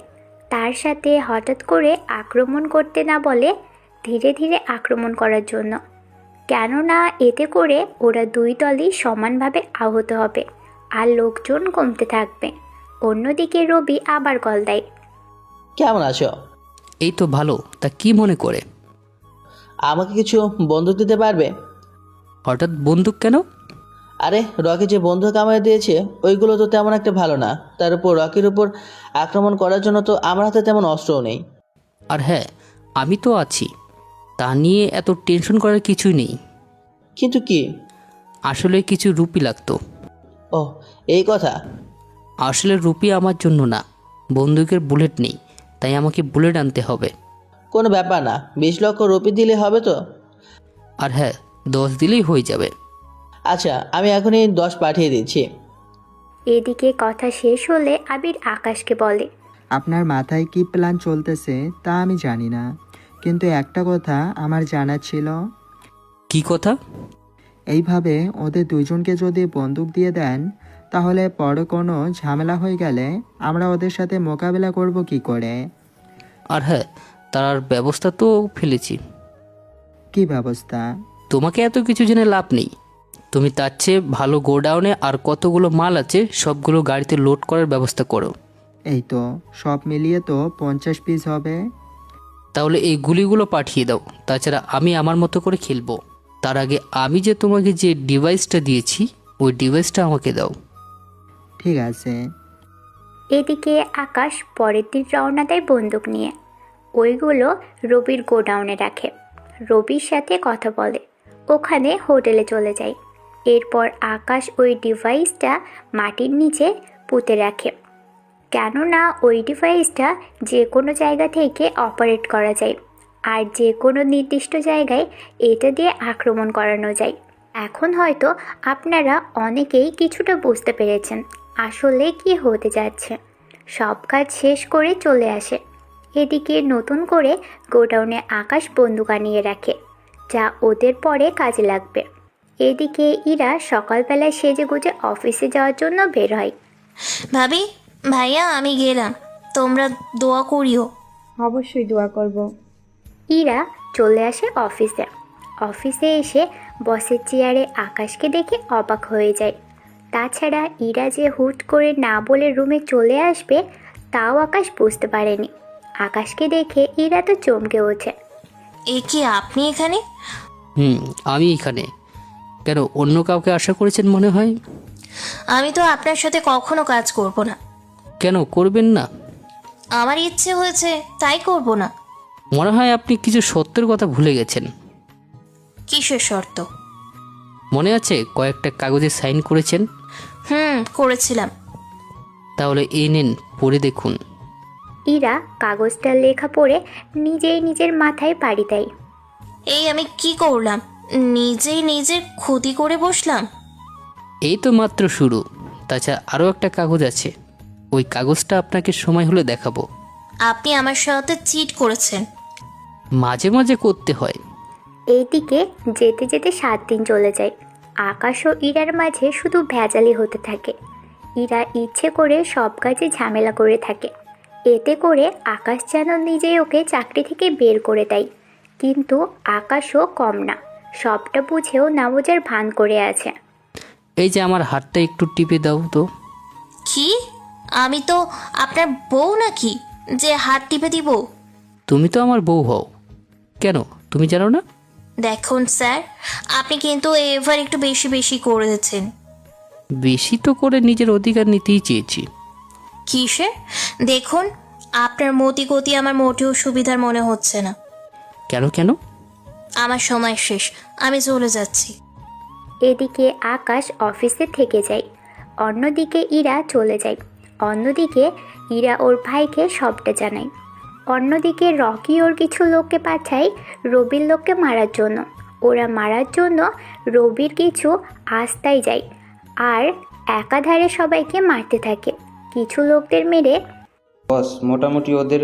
C: তার সাথে হঠাৎ করে আক্রমণ করতে না বলে ধীরে ধীরে আক্রমণ করার জন্য। কেননা এতে করে ওরা দুই দলই সমানভাবে আহত হবে আর লোকজন কমতে থাকবে। অন্যদিকে রবি আবার কল দেয়।
D: কেমন আছো?
K: এই তো ভালো। তা কি মনে করে?
D: আমাকে কিছু বন্দুক দিতে পারবে?
K: হঠাৎ বন্দুক কেন?
D: আরে রকি যে বন্দুক আমায় দিয়েছে ওইগুলো তো তেমন একটা ভালো না। তার উপর রকির উপর আক্রমণ করার জন্য তো আমার হাতে তেমন অস্ত্রও নেই।
K: আর হ্যাঁ, আমি তো আছি, তা নিয়ে এত টেনশন করার কিছুই নেই।
D: কিন্তু কি?
K: আসলে কিছু রুপি লাগতো।
D: ও, এই কথা।
K: আসলে রুপি আমার জন্য না, বন্দুকের বুলেট নেই, তাই আমাকে বুলেট আনতে হবে।
D: কোনো ব্যাপার না, 20 লক্ষ রুপি দিলে হবে তো?
K: আর হ্যাঁ, 10 দিলেই হয়ে যাবে।
D: আচ্ছা, আমি এখনই 10 পাঠিয়ে দিচ্ছি।
C: এদিকে কথা শেষ হলে আবির আকাশকে বলে,
B: আপনার মাথায় কি প্ল্যান চলতেছে তা আমি জানি না, কিন্তু একটা কথা আমার জানা ছিল।
K: কি কথা?
B: এইভাবে ওদের দুইজনকে যদি বন্দুক দিয়ে দেন, তাহলে পরে কোনো ঝামেলা হয়ে গেলে আমরা ওদের সাথে মোকাবেলা করব কি করে?
K: আর হ্যাঁ, তার ব্যবস্থা তো ফেলেছি।
B: কি ব্যবস্থা?
K: তোমাকে এত কিছু জেনে লাভ নেই। তুমি তার চেয়ে ভালো গোডাউনে আর কতগুলো মাল আছে সবগুলো গাড়িতে লোড করার ব্যবস্থা করো।
B: এই তো সব মিলিয়ে তো 50 পিস হবে।
K: তাহলে এই গুলিগুলো পাঠিয়ে দাও, তাছাড়া আমি আমার মতো করে খেলবো। তার আগে আমি যে তোমাকে যে ডিভাইসটা দিয়েছি ওই ডিভাইসটা আমাকে দাও।
B: ঠিক আছে।
C: এদিকে আকাশ পরের দিন রওনা দেয় বন্দুক নিয়ে। ওইগুলো রবির গোডাউনে রাখে, রবির সাথে কথা বলে, ওখানে হোটেলে চলে যায়। এরপর আকাশ ওই ডিভাইসটা মাটির নিচে পুঁতে রাখে, কেননা ওই ডিভাইসটা যে কোনো জায়গা থেকে অপারেট করা যায়, আর যে কোনো নির্দিষ্ট জায়গায় এটা দিয়ে আক্রমণ করানো যায়। এখন হয়তো আপনারা অনেকেই কিছুটা বুঝতে পেরেছেন আসলে কি হতে যাচ্ছে। সব কাজ শেষ করে চলে আসে। এদিকে নতুন করে গোডাউনে আকাশ বন্দুক আনিয়ে রাখে, যা ওদের পরে কাজে লাগবে। এদিকে ইরা সকালবেলায় সেজেগুজে অফিসে যাওয়ার জন্য বের হয়।
E: ভাবি, ভাইয়া, আমি গেলাম, তোমরা দোয়া করিও।
H: অবশ্যই দোয়া করব।
C: ইরা চলে আসে অফিসে। অফিসে এসে বসের চেয়ারে আকাশকে দেখে অবাক হয়ে যায়। তাছাড়া ইরা যে হুট করে না বলে রুমে চলে আসবে তাও আকাশ বুঝতে পারেনি। আকাশকে দেখে ইরা তো চমকে ওঠে।
E: এ কি, আপনি এখানে?
K: আমি এখানে। কেন, অন্য কাউকে আশা করেছেন মনে হয়?
E: আমি তো আপনার সাথে কখনো কাজ করব না।
K: কেন করবেন না?
E: আমার ইচ্ছে হয়েছে তাই করব না।
K: মনে হয় আপনি কিছু সত্যের কথা ভুলে গেছেন।
E: কিসের শর্ত?
K: মনে আছে কয়েকটা কাগজে সাইন করেছেন?
E: করেছিলাম।
K: তাহলে এই নেন, পড়ে দেখুন।
C: ইরা কাগজটা লেখা পড়ে নিজেই নিজের মাথায় পাড়ি দেয়।
E: এই আমি কি করলাম? নিজেই নিজের ক্ষতি করে বসলাম।
K: এই তো মাত্র শুরু, তাছাড়া আরও একটা কাগজ আছে, ওই কাগজটা আপনাকে সময় হলে দেখাবো।
E: আপনি আমার সাথে চিট করেছেন।
K: মাঝে মাঝে করতে হয়।
C: এইদিকে যেতে যেতে 7 দিন চলে যায়। আকাশ ও ইরার মাঝে শুধু ভেজালি হতে থাকে। ইরা ইচ্ছে করে সব কাজে ঝামেলা করে থাকে, এতে করে আকাশ যেন নিজেই ওকে চাকরি থেকে বের করে দেয়। কিন্তু আকাশও কম না, সবটা বুঝেও না বোঝার ভান করে আছে।
K: এই যে আমার হাতটা একটু টিপে দাও তো।
E: কি? আমি তো আপনার বউ নাকি যে হাত টিপে দিব?
K: তুমি তো আমার বউ হও। কেন, তুমি জানো না?
E: দেখুন স্যার, আপনি কিন্তু এবার একটু বেশি বেশি করেছেন।
K: বেশি তো করে নিজের অধিকার নিতেই চেয়েছি।
E: কিসে? দেখুন, আপনার মতি গতি আমার মোটেও সুবিধার মনে হচ্ছে না।
K: কেন কেন?
E: আমার সময় শেষ, আমি চলে যাচ্ছি।
C: এদিকে আকাশ অফিসে থেকে যায়, অন্যদিকে ইরা চলে যায়। অন্যদিকে ইরা ওর ভাইকে সবটা জানায়। অন্যদিকে রকি ওর কিছু লোককে পাঠায় রবির লোককে মারার জন্য। ওরা মারার জন্য রবির কিছু আস্তায় যায় আর একাধারে সবাইকে মারতে থাকে। কিছু লোকদের মেরে
F: বস, মোটামুটি ওদের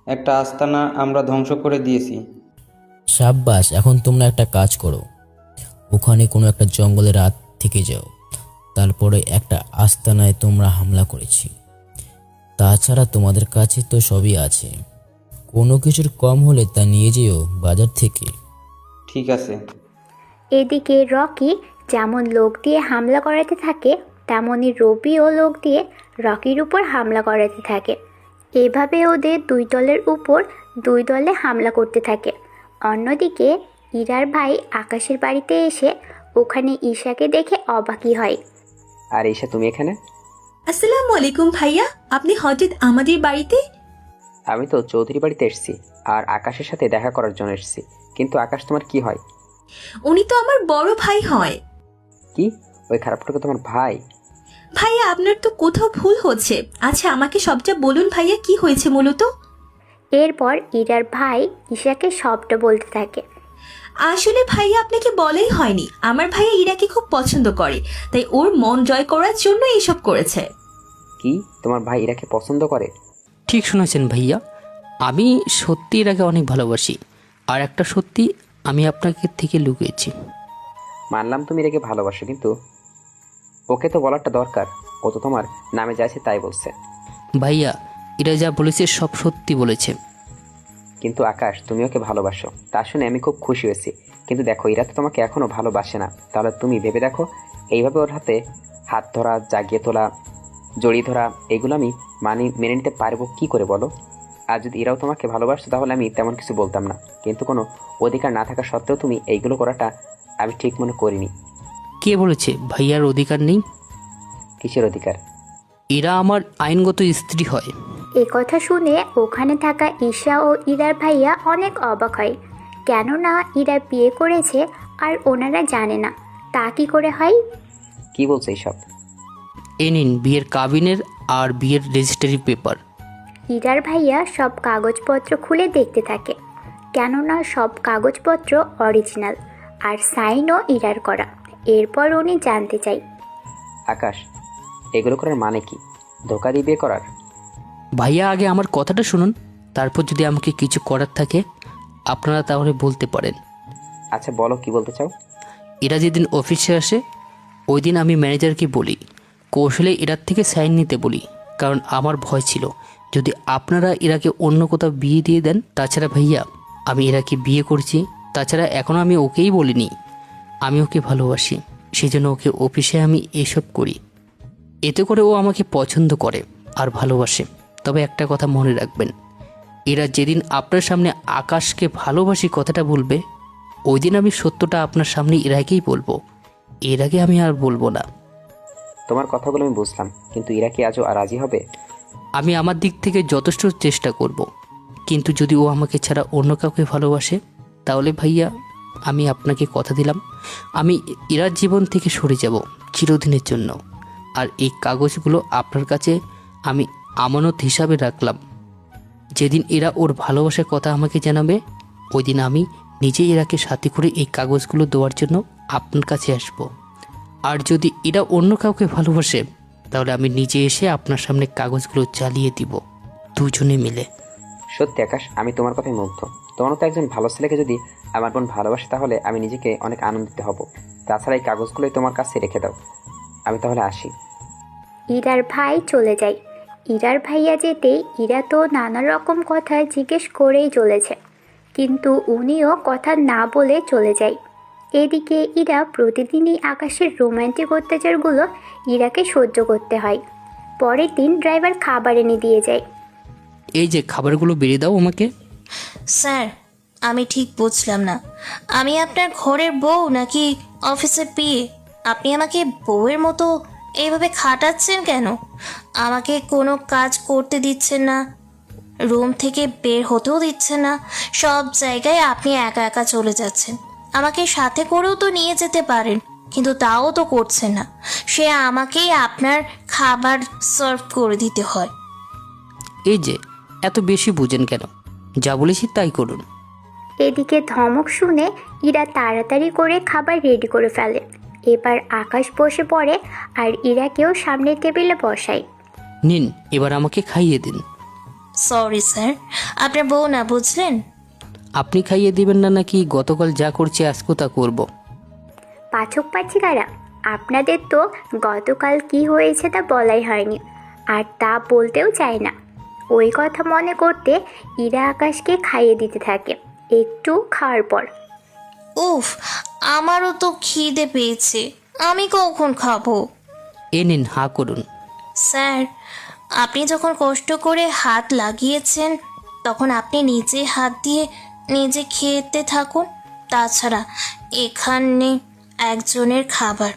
F: একটা আস্তানা আমরা ধ্বংস করে দিয়েছি।
A: সাব্বাস, এখন তোমরা একটা কাজ করো, ওখানে কোনো একটা জঙ্গলে রাত থেকে যাও, তারপরে একটা আস্তানায় তোমরা হামলা করেছি। তাছাড়া তোমাদের কাছে তো সবই আছে, কোনো কিছুর কম হলে তা নিয়ে যেও বাজার থেকে।
F: ঠিক আছে।
C: এদিকে রকি যেমন লোক দিয়ে হামলা করাতে থাকে, তেমনই রবিও লোক দিয়ে রকির উপর হামলা করাতে থাকে। এভাবে ওদের 2 দলের উপর 2 দলে হামলা করতে থাকে। অন্যদিকে ইরার ভাই আকাশের বাড়িতে এসে ওখানে ঈশাকে দেখে অবাকই হয়।
I: আর ঈশা, তুমি এখানে?
J: আসসালামু আলাইকুম ভাইয়া, আপনি হঠাৎ আমাদের বাড়িতে?
I: আমি তো চৌধুরী বাড়িতে এসেছি আর আকাশের সাথে দেখা করার জন্য এসেছি। কিন্তু আকাশ তোমার কি হয়?
J: উনি তো আমার বড় ভাই হয়।
I: কি ওই খারাপটাকে তোমার ভাই?
J: ভাইয়া আপনার তো কোথাও ভুল হচ্ছে। আচ্ছা আমাকে সবটা বলুন ভাইয়া, কি হয়েছে মূলত?
C: এরপর ইরার ভাই ঈশাকে সবটা বলতে থাকে।
J: আসলে ভাইয়া আপনাকে বলাই হয়নি, আমার ভাইয়া ইরাকে খুব পছন্দ করে, তাই ওর মন জয় করার জন্য এইসব করেছে।
I: কি তোমার ভাই ইরাকে পছন্দ করে?
K: ঠিক শুনেছেন ভাইয়া, আমি সত্যি এরাকে অনেক ভালোবাসি। আর একটা সত্যি আমি আপনাকে থেকে লুকিয়েছি।
I: মানলাম তুমি ইরাকে ভালোবাসো, কিন্তু ওকে তো বলাটা দরকার। ও তো তোমার নামে যাইছে তাই বলছে।
K: ভাইয়া এরা যা বলেছে সব সত্যি বলেছে।
I: কিন্তু আকাশ, তুমি ওকে ভালোবাসো, তা শুনে আমি খুব খুশি হয়েছি। কিন্তু দেখো, ইরা তো তোমাকে এখনো ভালোবাসে না। তাহলে তুমি ভেবে দেখো, এইভাবে ওর হাতে হাত ধরা, জাগিয়ে তোলা, জড়িয়ে ধরা, এগুলো আমি মেনে নিতে পারবো কি করে বলো? আর যদি এরাও তোমাকে ভালোবাসতো তাহলে আমি তেমন কিছু বলতাম না। কিন্তু কোনো অধিকার না থাকা সত্ত্বেও তুমি এইগুলো করাটা আমি ঠিক মনে করিনি।
K: কে বলেছে ভাইয়ার অধিকার নেই?
I: কিসের অধিকার?
K: এরা আমার আইনগত স্ত্রী হয়।
C: এ কথা শুনে ওখানে থাকা ঈশা ও ইরার ভাইয়া অনেক অবাক হয়, কেননা ইরা বিয়ে করেছে আর ওনারা জানে না। তা কি করে হয়?
I: কি বলছে এইসব?
K: এ নিন বিয়ের কাবিনের আর বিয়ের রেজিস্ট্রি পেপার।
C: ইরার ভাইয়া সব কাগজপত্র খুলে দেখতে থাকে, কেননা সব কাগজপত্র অরিজিনাল আর সাইনও ইরার করা। এরপর উনি জানতে চাই,
I: আকাশ, এগুলো করার মানে কি? ধোকা দিয়ে বিয়ে করার?
K: ভাইয়া আগে আমার কথাটা শুনুন, তারপর যদি আমাকে কিছু করার থাকে আপনারা তাহলে বলতে পারেন।
I: আচ্ছা বলো, কি বলতে চাও?
K: এরা যেদিন অফিসে আসে ওই দিন আমি ম্যানেজারকে বলি কৌশলে এরার থেকে সাইন নিতে বলি, কারণ আমার ভয় ছিল যদি আপনারা এরাকে অন্য কোথাও বিয়ে দিয়ে দেন। তাছাড়া ভাইয়া আমি এরাকে বিয়ে করছি, তাছাড়া এখনও আমি ওকেই বলিনি আমি ওকে ভালোবাসি, সেই জন্য ওকে অফিসে আমি এসব করি। এতে করে ও আমাকে পছন্দ করে আর ভালোবাসে। তবে একটা কথা মনে রাখবেন, এরা যেদিন আপনার সামনে আকাশকে ভালোবাসি কথাটা বলবে ওই দিন আমি সত্যটা আপনার সামনে ইরাকেই বলবো, এর আগে আমি আর বলবো না।
I: তোমার কথাগুলো আমি বুঝলাম, কিন্তু ইরা কি আজও রাজি হবে?
K: আমি আমার দিক থেকে যথেষ্ট চেষ্টা করব, কিন্তু যদি ও আমাকে ছাড়া অন্য কাউকে ভালোবাসে তাহলে ভাইয়া আমি আপনাকে কথা দিলাম আমি ইরার জীবন থেকে সরে যাব চিরদিনের জন্য। আর এই কাগজগুলো আপনার কাছে আমি আমানত হিসাবে রাখলাম। যেদিন এরা ওর ভালোবাসার কথা আমাকে জানাবে ওই দিন আমি নিজেই এরাকে সাথে করে এই কাগজগুলো দেওয়ার জন্য আপনার কাছে আসব। আর যদি এরা অন্য কাউকে ভালোবাসে তাহলে আমি নিজে এসে আপনার সামনে কাগজগুলো চালিয়ে দিব দুজনে মিলে।
I: সত্যি আকাশ, আমি তোমার কথাই মুগ্ধ। তোমার তো একজন ভালো ছেলেকে যদি আমার বোন ভালোবাসে তাহলে আমি নিজেকে অনেক আনন্দিত হব। তাছাড়া এই কাগজগুলোই তোমার কাছে রেখে দাও, আমি তাহলে আসি।
C: ইরার ভাই চলে যায়। ইরার ভাইয়া যেতেই ইরা তো নানা রকম কথা জিজ্ঞেস করেই চলেছে, কিন্তু উনিও কথা না বলে চলে যায়। এদিকে ইরা প্রতিদিনই আকাশের রোমান্টিক অত্যাচারগুলো ইরাকে সহ্য করতে হয়। পরের দিন ড্রাইভার খাবার এনে দিয়ে যায়।
K: এই যে খাবারগুলো বেরিয়ে দাও আমাকে।
E: স্যার, আমি ঠিক বুঝলাম না, আমি আপনার ঘরের বউ নাকি অফিসের পিএ? আপনি আমাকে বউয়ের মতো এইভাবে খাটাচ্ছেন কেন? আমাকে কোনো কাজ করতে দিচ্ছেন না, রুম থেকে বের হতেও দিচ্ছেন না, সব জায়গায় আপনি একা একা চলে যাচ্ছেন। আমাকে সাথে করেও তো নিয়ে যেতে পারেন, কিন্তু তাও তো করছেন না। সে আমাকেই আপনার খাবার সার্ভ করে দিতে হয়।
K: এই যে এত বেশি বুঝেন কেন, যা বলেছি তাই করুন।
C: এদিকে ধমক শুনে ইরা তাড়াতাড়ি করে খাবার রেডি করে ফেলে। এবার আকাশ বসে পড়ে আর ইরাকেও সামনের টেবিলে বসায়।
K: নিন এবার আমাকে খাইয়ে দিন।
E: সরি স্যার, আপনার বউ না বুঝলেন।
K: আপনি খাইয়ে দিবেন না নাকি গতকাল যা করছি আজকেও তা করবো?
C: পাচক পাচিকারা, আপনাদের তো গতকাল কি হয়েছে তা বলাই হয়নি, আর তা বলতেও চায় না। ওই কথা মনে করতে ইরা আকাশকে খাইয়ে দিতে থাকে। একটু খাওয়ার পর,
E: উফ, আমারও তো খিদে পেয়েছে, আমি কখন খাবো?
K: এ নিন হা করুন।
E: স্যার, আপনি যখন কষ্ট করে হাত লাগিয়েছেন তখন আপনি নিজে হাত দিয়ে নিজে খেতে থাকুন। তাছাড়া এখানে একজনের খাবার,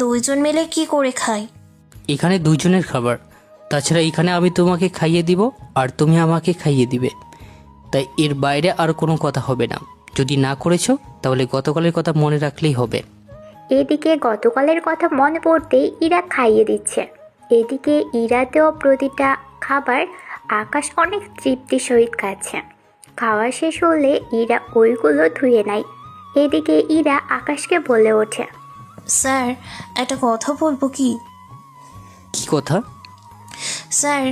E: দুইজন মিলে কি করে খাই?
K: এখানে দুজনের খাবার, তাছাড়া এখানে আমি তোমাকে খাইয়ে দিব আর তুমি আমাকে খাইয়ে দিবে, তাই এর বাইরে আর কোনো কথা হবে না। যদি না করেছো তাহলে গতকালের কথা মনে রাখলেই হবে।
C: এদিকে গতকালের কথা মনে পড়তেই ইরা খাইয়ে দিচ্ছে। এদিকে ইরা দেওয়া প্রতিটা খাবার আকাশ অনেক তৃপ্তির সহিত খাচ্ছে। খাওয়া শেষ হলে ইরা ওইগুলো ধুয়ে নেয়। এদিকে ইরা আকাশকে বলে ওঠে,
E: স্যার একটা কথা বলবো কি?
K: কি কথা?
E: স্যার,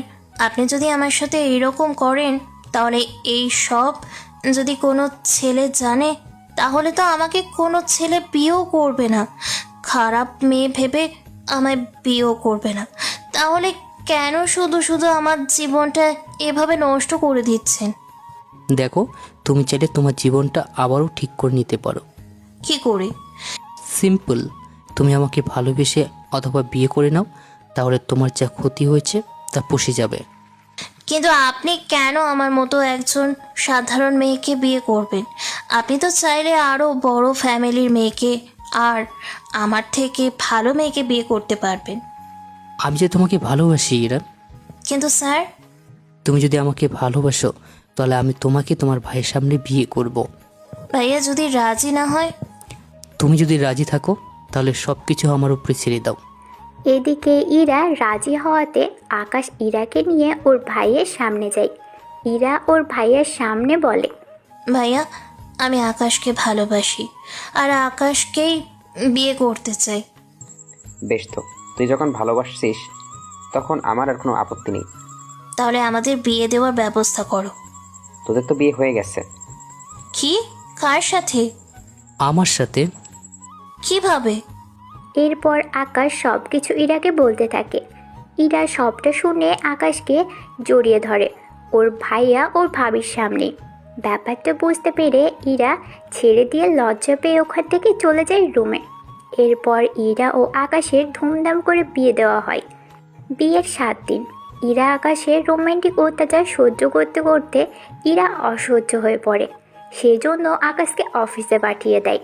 E: আপনি যদি আমার সাথে এরকম করেন তাহলে এই সব যদি কোনো ছেলে জানে তাহলে তো আমাকে কোনো ছেলে বিয়েও করবে না। খারাপ মেয়ে ভেবে আমায় বিয়েও করবে না। তাহলে কেন শুধু শুধু আমার জীবনটা এভাবে নষ্ট করে দিচ্ছেন?
K: দেখো, তুমি চাইলে তোমার জীবনটা আবারও ঠিক করে নিতে পারো।
E: কি করে?
K: সিম্পল, তুমি আমাকে ভালোবেসে অথবা বিয়ে করে নাও, তাহলে তোমার যা ক্ষতি হয়েছে তা পুষে যাবে।
E: কিন্তু আপনি কেন আমার মতো একজন সাধারণ মেয়েকে বিয়ে করবেন? আপনি তো চাইলে আরও বড় ফ্যামিলির মেয়েকে আর আমার থেকে ভালো মেয়েকে বিয়ে করতে পারবেন।
K: আমি যে তোমাকে ভালোবাসি ইরা।
E: কিন্তু স্যার,
K: তুমি যদি আমাকে ভালোবাসো তাহলে আমি তোমাকে তোমার ভাইয়ের সামনে বিয়ে করব।
E: ভাইয়া যদি রাজি না হয়?
K: তুমি যদি রাজি থাকো তাহলে সব কিছু আমার উপরে ছেড়ে দাও।
C: এদিকে ইরা রাজি হওয়াতে আকাশ ইরাকে নিয়ে ওর ভাইয়ের সামনে যায়। ইরা ওর ভাইয়ের সামনে বলে,
E: ভাইয়া, আমি আকাশকে ভালোবাসি আর আকাশকেই বিয়ে করতে চাই।
I: বেশ, তো তুই যখন ভালোবাসছিস তখন আমার আর কোনো আপত্তি নেই।
E: তাহলে আমাদের বিয়ে দেওয়ার ব্যবস্থা করো।
I: তোদের তো বিয়ে হয়ে গেছে।
E: কি? কার সাথে?
K: আমার সাথে।
E: কিভাবে?
C: এরপর আকাশ সব কিছু ইরাকে বলতে থাকে। ইরা সবটা শুনে আকাশকে জড়িয়ে ধরে ওর ভাইয়া ওর ভাবির সামনে। ব্যাপারটা বুঝতে পেরে ইরা ছেড়ে দিয়ে লজ্জা পেয়ে ওখান থেকে চলে যায় রুমে। এরপর ইরা ও আকাশের ধুমধাম করে বিয়ে দেওয়া হয়। বিয়ের 7 দিন ইরা আকাশের রোমান্টিক অত্যাচার সহ্য করতে করতে ইরা অসহ্য হয়ে পড়ে। সেজন্য আকাশকে অফিসে পাঠিয়ে দেয়।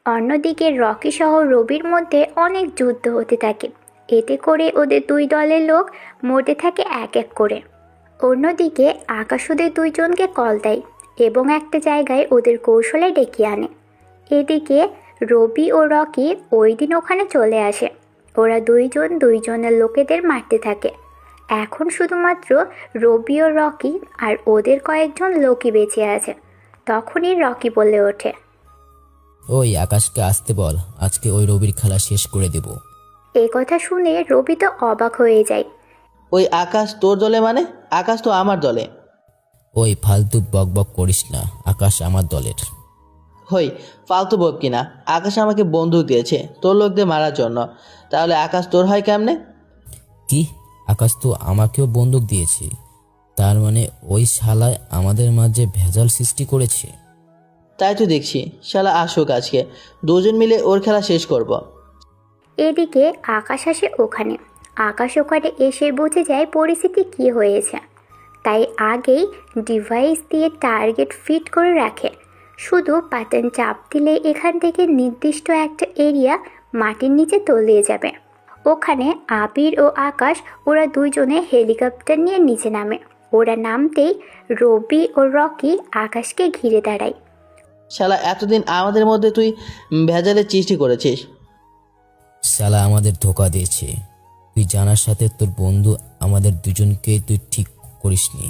C: অন্যদিকে রকি সহ রবির মধ্যে অনেক যুদ্ধ হতে থাকে। এতে করে ওদের দুই দলের লোক মরতে থাকে এক এক করে। অন্যদিকে আকাশ ওদের দুইজনকে কল দেয় এবং একটা জায়গায় ওদের কৌশলে ডেকে আনে। এদিকে রবি ও রকি ওই দিন ওখানে চলে আসে। ওরা দুইজন দুইজনের লোকেদের মারতে থাকে। এখন শুধুমাত্র রবি ও রকি আর ওদের কয়েকজন লোকই বেঁচে আছে। তখনই রকি বলে ওঠে,
A: ওই আকাশকে আসতে বল, আজকে ওই রবির খেলা শেষ করে দেব।
C: এই কথা শুনে রবি তো অবাক হয়ে যায়।
D: ওই আকাশ তোর দলে মানে? আকাশ তো আমার দলে।
A: ওই ফালতু বক বক করিস না, আকাশ আমার দলের।
D: হই ফালতু বক কিনা, আকাশ আমাকে বন্দুক দিয়েছে তোর লোকদের মারার জন্য। তাহলে আকাশ তোর হয় কেমনে?
A: কি? আকাশ তো আমাকেও বন্দুক দিয়েছে, তার মানে ওই শালায় আমাদের মাঝে ভেজাল সৃষ্টি করেছে।
D: তাই তো দেখছি, শালা আসুক, আজকে দুজন মিলে ওর খেলা শেষ করব।
C: এদিকে আকাশ আসে ওখানে। আকাশ ওখানে এসে বুঝে যায় পরিস্থিতি কি হয়েছে। তাই আগেই ডিভাইস দিয়ে টার্গেট ফিট করে রাখে। শুধু বাটন চাপ দিলে এখান থেকে নির্দিষ্ট একটা এরিয়া মাটির নিচে তলিয়ে যাবে। ওখানে আবির ও আকাশ ওরা দুইজনে হেলিকপ্টার নিয়ে নিচে নামে। ওরা নামতেই রবি ও রকি আকাশকে ঘিরে দাঁড়ায়।
D: শালা এতদিন আমাদের মধ্যে তুই ভেজালের সৃষ্টি করেছিস।
A: শালা আমাদের ধোকা দিয়েছে। তুই জানার সাথে তোর বন্ধু আমাদের দুজনকে তুই ঠিক করিসনি।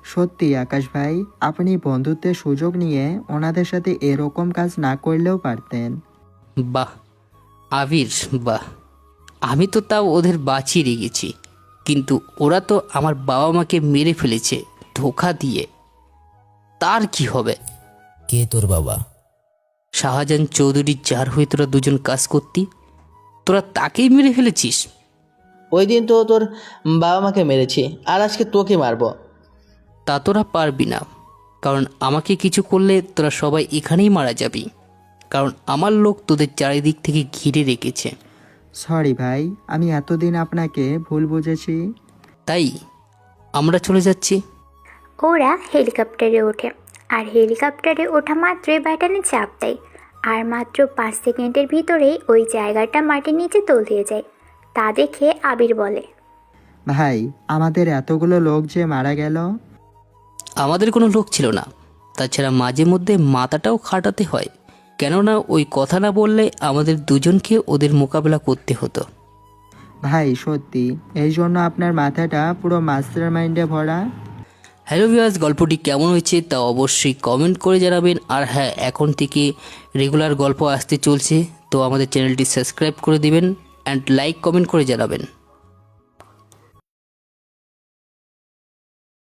B: সত্যি আকাশ ভাই, আপনি বন্ধুত্বের সুযোগ নিয়ে ওনাদের সাথে এরকম কাজ না করলেও পারতেন।
K: বাহ আবির, বাহ। আমি তো তাও ওদের বাঁচিয়ে রেখেছি, কিন্তু ওরা তো আমার বাবা মাকে মেরে ফেলেছে ধোঁকা দিয়ে। তার কি হবে?
A: কে তোর বাবা?
K: শাহজাহান চৌধুরী, যার হয়ে তোরা দুজন কাজ করতি, তোরা তাকেই মেরে ফেলেছিস।
D: ওই দিন তো তোর বাবা মাকে মেরেছি, আর আজকে তোকে মারবো।
K: তা তোরা পারবি না, কারণ আমাকে কিছু করলে তোরা সবাই এখানেই মারা যাবি, কারণ আমার লোক তোদের চারিদিক থেকে ঘিরে রেখেছে।
B: সরি ভাই, আমি এতদিন আপনাকে ভুল বুঝেছি।
K: তাই আমরা চলে যাচ্ছি।
C: ওরা হেলিকপ্টারে ওঠে আর হেলিকপ্টারে ওঠা মাত্রই বাটনে চাপ দেয়। আর মাত্র 5 সেকেন্ডের ভিতরেই ওই জায়গাটা মাটির নিচে তলিয়ে যায়। তা দেখে আবির বলে,
B: ভাই, আমাদের এতগুলো লোক যে মারা গেল।
K: আমাদের কোনো লোক ছিল না, তাছাড়া মাঝে মধ্যে মাথাটাও খাটাতে হয়, কেননা ওই কথা না বললে আমাদের দুজনকে ওদের মোকাবেলা করতে হতো।
B: ভাই সত্যি এই জন্য আপনার মাথাটা পুরো মাস্টার মাইন্ডে ভরা।
K: হ্যালো ভিউয়ার্স, গল্পটি কেমন হয়েছে তা অবশ্যই কমেন্ট করে জানাবেন। আর হ্যাঁ, এখন থেকে রেগুলার গল্প আসতে চলছে, তো আমাদের চ্যানেলটি সাবস্ক্রাইব করে দিবেন অ্যান্ড লাইক কমেন্ট করে জানাবেন।